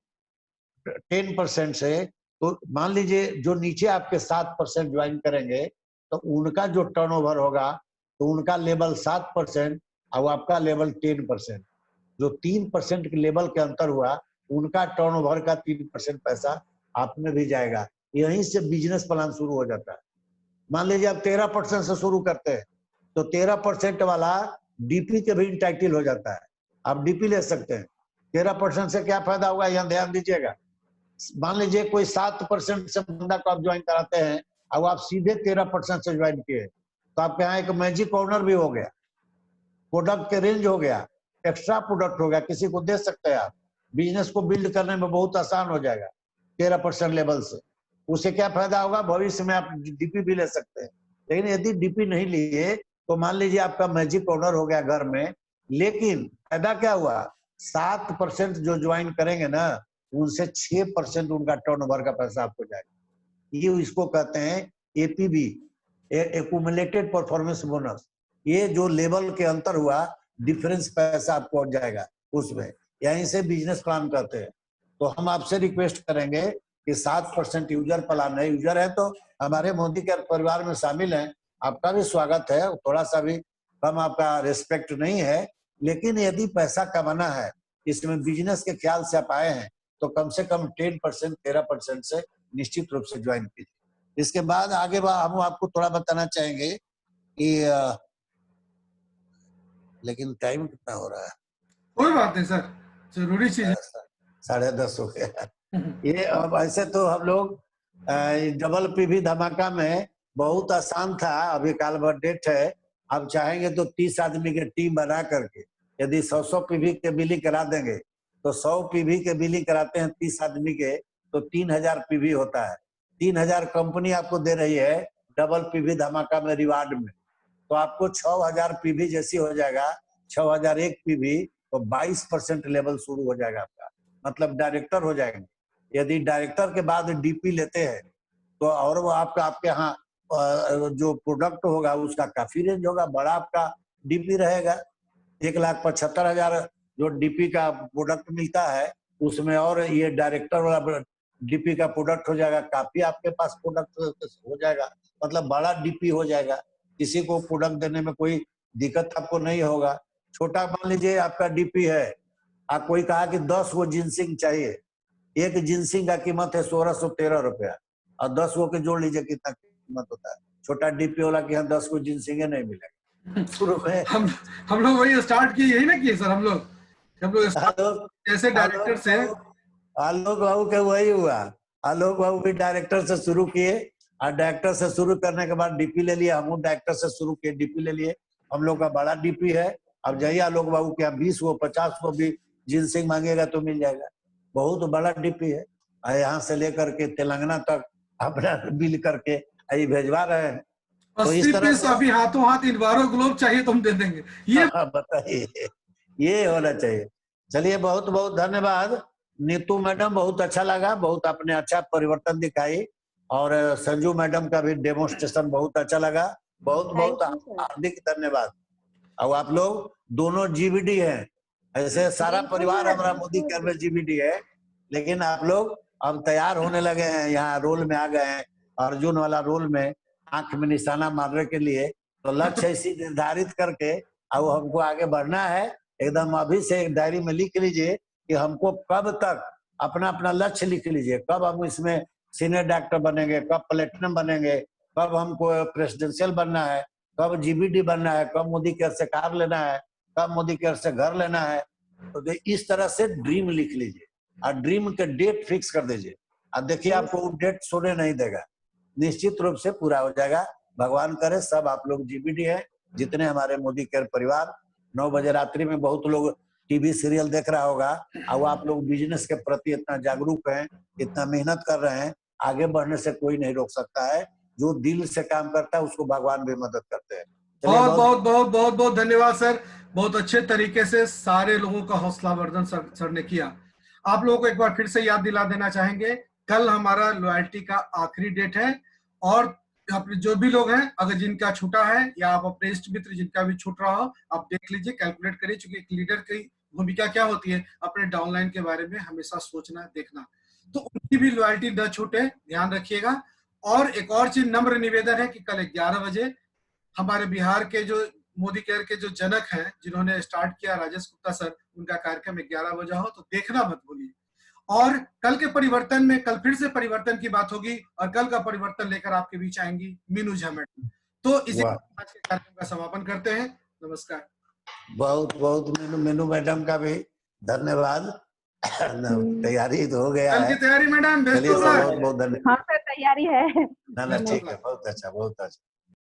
10% से, तो मान लीजिए जो नीचे आपके 7% ज्वाइन करेंगे तो उनका जो टर्नओवर होगा तो उनका लेवल 7% और आपका लेवल 10%। जो 3% के लेवल के अंतर हुआ, उनका टर्नओवर का 3% पैसा आप में भी जाएगा। यहीं से बिजनेस प्लान शुरू हो जाता है। मान लीजिए आप 13% से शुरू करते हैं तो 13% वाला डीपी के भी इंटाइटल हो जाता है, आप डीपी ले सकते हैं। 13% से क्या फायदा होगा यहाँ ध्यान दीजिएगा। मान लीजिए कोई 7% से बंदा को आप ज्वाइन कराते हैं और आप सीधे 13% से ज्वाइन किए, तो आपके यहाँ एक मैजिक ऑनर भी हो गया, प्रोडक्ट के रेंज हो गया, एक्स्ट्रा प्रोडक्ट हो गया, किसी को दे सकते हैं आप। बिजनेस को बिल्ड करने में बहुत आसान हो जाएगा 13% लेवल से। उसे क्या फायदा होगा, भविष्य में आप डीपी भी ले सकते हैं। लेकिन यदि डीपी नहीं लिए तो मान लीजिए आपका मैजिक ऑनर हो गया घर में, लेकिन फायदा क्या हुआ, 7% जो ज्वाइन करेंगे ना, उनसे 6% उनका टर्नओवर का पैसा आपको जाएगा। ये इसको कहते हैं एपीबी, एक्यूमुलेटेड परफॉर्मेंस बोनस। ये जो लेवल के अंतर हुआ, डिफरेंस पैसा आपको जाएगा उसमें, यहीं से बिजनेस प्लान करते हैं। तो हम आपसे रिक्वेस्ट करेंगे कि 7% यूजर प्लान है। यूजर है तो हमारे मोदी के परिवार में शामिल हैं, आपका भी स्वागत है। थोड़ा सा भी कम आपका रिस्पेक्ट नहीं है, लेकिन यदि पैसा कमाना है, इसमें बिजनेस के ख्याल से आप आए हैं, तो कम से कम 10%, 13% से निश्चित रूप से ज्वाइन कीजिए। इसके बाद आगे हम आपको थोड़ा बताना चाहेंगे कि लेकिन टाइम कितना हो रहा है? कोई बात नहीं सर, जरूरी चीज है। 10:30 हो गया। ये अब ऐसे तो हम लोग डबल पीवी धमाका में बहुत आसान था। अभी काल भर डेट है, अब चाहेंगे तो 30 आदमी की टीम बना करके यदि 100 पीवी के बिलिंग करा देंगे, तो 100 पीवी के बिलिंग कराते हैं 30 आदमी के, तो 3000 पीवी होता है। 3000 कंपनी आपको दे रही है डबल पीवी धमाका में रिवार्ड में, तो आपको 6000 पीवी जैसी हो जाएगा, 6001 पीवी, तो 22% लेवल शुरू हो जाएगा आपका, मतलब डायरेक्टर हो जाएंगे। यदि डायरेक्टर के बाद डीपी लेते हैं तो और वो आपके यहाँ जो प्रोडक्ट होगा उसका काफी रेंज होगा, बड़ा आपका डीपी रहेगा। 1,75,000 जो डीपी का प्रोडक्ट मिलता है, उसमें और ये डायरेक्टर वाला डीपी का प्रोडक्ट हो जाएगा, काफी आपके पास प्रोडक्ट हो जाएगा, मतलब बड़ा डीपी हो जाएगा। किसी को प्रोडक्ट देने में कोई दिक्कत आपको नहीं होगा। छोटा मान लीजिए आपका डीपी है, आप कोई कहा कि 10 गो जिनसिंग चाहिए, एक जिनसिंग का कीमत है 1613 रुपया, और 10 गो के जोड़ लीजिए कितना कीमत होता है। छोटा डीपी वाला के यहाँ 10 गो जिनसिंग नहीं मिलेगा शुरू में। हम लोग वही स्टार्ट किए, यही ना किए सर हम लोग जैसे डायरेक्टर से। आलोक बाबू के वही हुआ, आलोक बाबू भी डायरेक्टर से शुरू किए, और डायरेक्टर से शुरू करने के बाद डीपी ले लिया। हम डायरेक्टर से शुरू किए, डीपी ले लिए। हम लोग का बड़ा डीपी है। अब जाइए आलोक बाबू के यहाँ 20 गो 50 गो भी जिनसिंग मांगेगा तो मिल जाएगा, बहुत बड़ा डीपी है। यहाँ से लेकर के तेलंगाना तक अपना बिल करके अभी भेजवा रहे हैं। तो इस तरह से अभी हाथों हाथ इन्वायरो ग्लोब चाहिए तो हम दे देंगे। ये बताइए, ये होना चाहिए। चलिए बहुत बहुत धन्यवाद नीतू मैडम, बहुत अच्छा लगा, बहुत आपने अच्छा परिवर्तन दिखाई। और संजू मैडम का भी डेमोन्स्ट्रेशन बहुत अच्छा लगा, बहुत बहुत हार्दिक धन्यवाद। और आप लोग दोनों जीबीडी हैं, ऐसे सारा परिवार हमारा मोदी केयर में जीबीडी है, लेकिन आप लोग अब तैयार होने लगे हैं, यहाँ रोल में आ गए हैं, अर्जुन वाला रोल में आंख में निशाना मारने के लिए। तो लक्ष्य ऐसी निर्धारित करके अब हमको आगे बढ़ना है। एकदम अभी से एक डायरी में लिख लीजिए कि हमको कब तक अपना अपना लक्ष्य लिख लीजिए, कब हम इसमें सीनियर डॉक्टर बनेंगे, कब प्लेटिनम बनेंगे, कब हमको प्रेसिडेंशियल बनना है, कब जीबीडी बनना है, कब मोदी केयर से कार लेना है, कब मोदी केयर से घर लेना है। तो इस तरह से ड्रीम लिख लीजिए और ड्रीम के डेट फिक्स कर दीजिए। अब देखिए आपको वो डेट सोने नहीं देगा, निश्चित रूप से पूरा हो जाएगा। भगवान करे सब आप लोग जीबीडी है, जितने हमारे मोदी केयर परिवार 9 बजे रात्रि में बहुत लोग टीवी सीरियल देख रहा होगा, और आप लोग बिजनेस के प्रति इतना जागरूक हैं, इतना मेहनत कर रहे हैं, आगे बढ़ने से कोई नहीं रोक सकता है। जो दिल से काम करता है उसको भगवान भी मदद करते हैं। बहुत बहुत बहुत बहुत बहुत धन्यवाद सर, बहुत अच्छे तरीके से सारे लोगों का हौसला वर्धन सर ने किया। आप लोगों को एक बार फिर से याद दिला देना चाहेंगे, कल हमारा लॉयल्टी का आखिरी डेट है, और अपने जो भी लोग हैं, अगर जिनका छूटा है या आप अपने इष्ट मित्र जिनका भी छूट रहा हो, आप देख लीजिए, कैलकुलेट करिए, क्योंकि एक लीडर की भूमिका क्या होती है, अपने डाउनलाइन के बारे में हमेशा सोचना, देखना, तो उनकी भी लॉयल्टी न छूटे, ध्यान रखिएगा। और एक और चीज, नम्र निवेदन है कि कल 11 बजे हमारे बिहार के जो मोदी केयर के जो जनक हैं, जिन्होंने स्टार्ट किया, राजेश गुप्ता सर, उनका कार्यक्रम 11 बजे हो, तो देखना मत भूलिए। और कल के परिवर्तन में, कल फिर से परिवर्तन की बात होगी, और कल का परिवर्तन लेकर आपके बीच आएंगी मीनू झा मैडम। तो इसी आज के कार्यक्रम का समापन करते हैं। नमस्कार। बहुत बहुत मीनू मैडम का भी धन्यवाद। तैयारी तो हो गया कल की तैयारी मैडम, बहुत बहुत धन्यवाद। हाँ सर, तैयारी है। ना ठीक है, बहुत अच्छा बहुत अच्छा।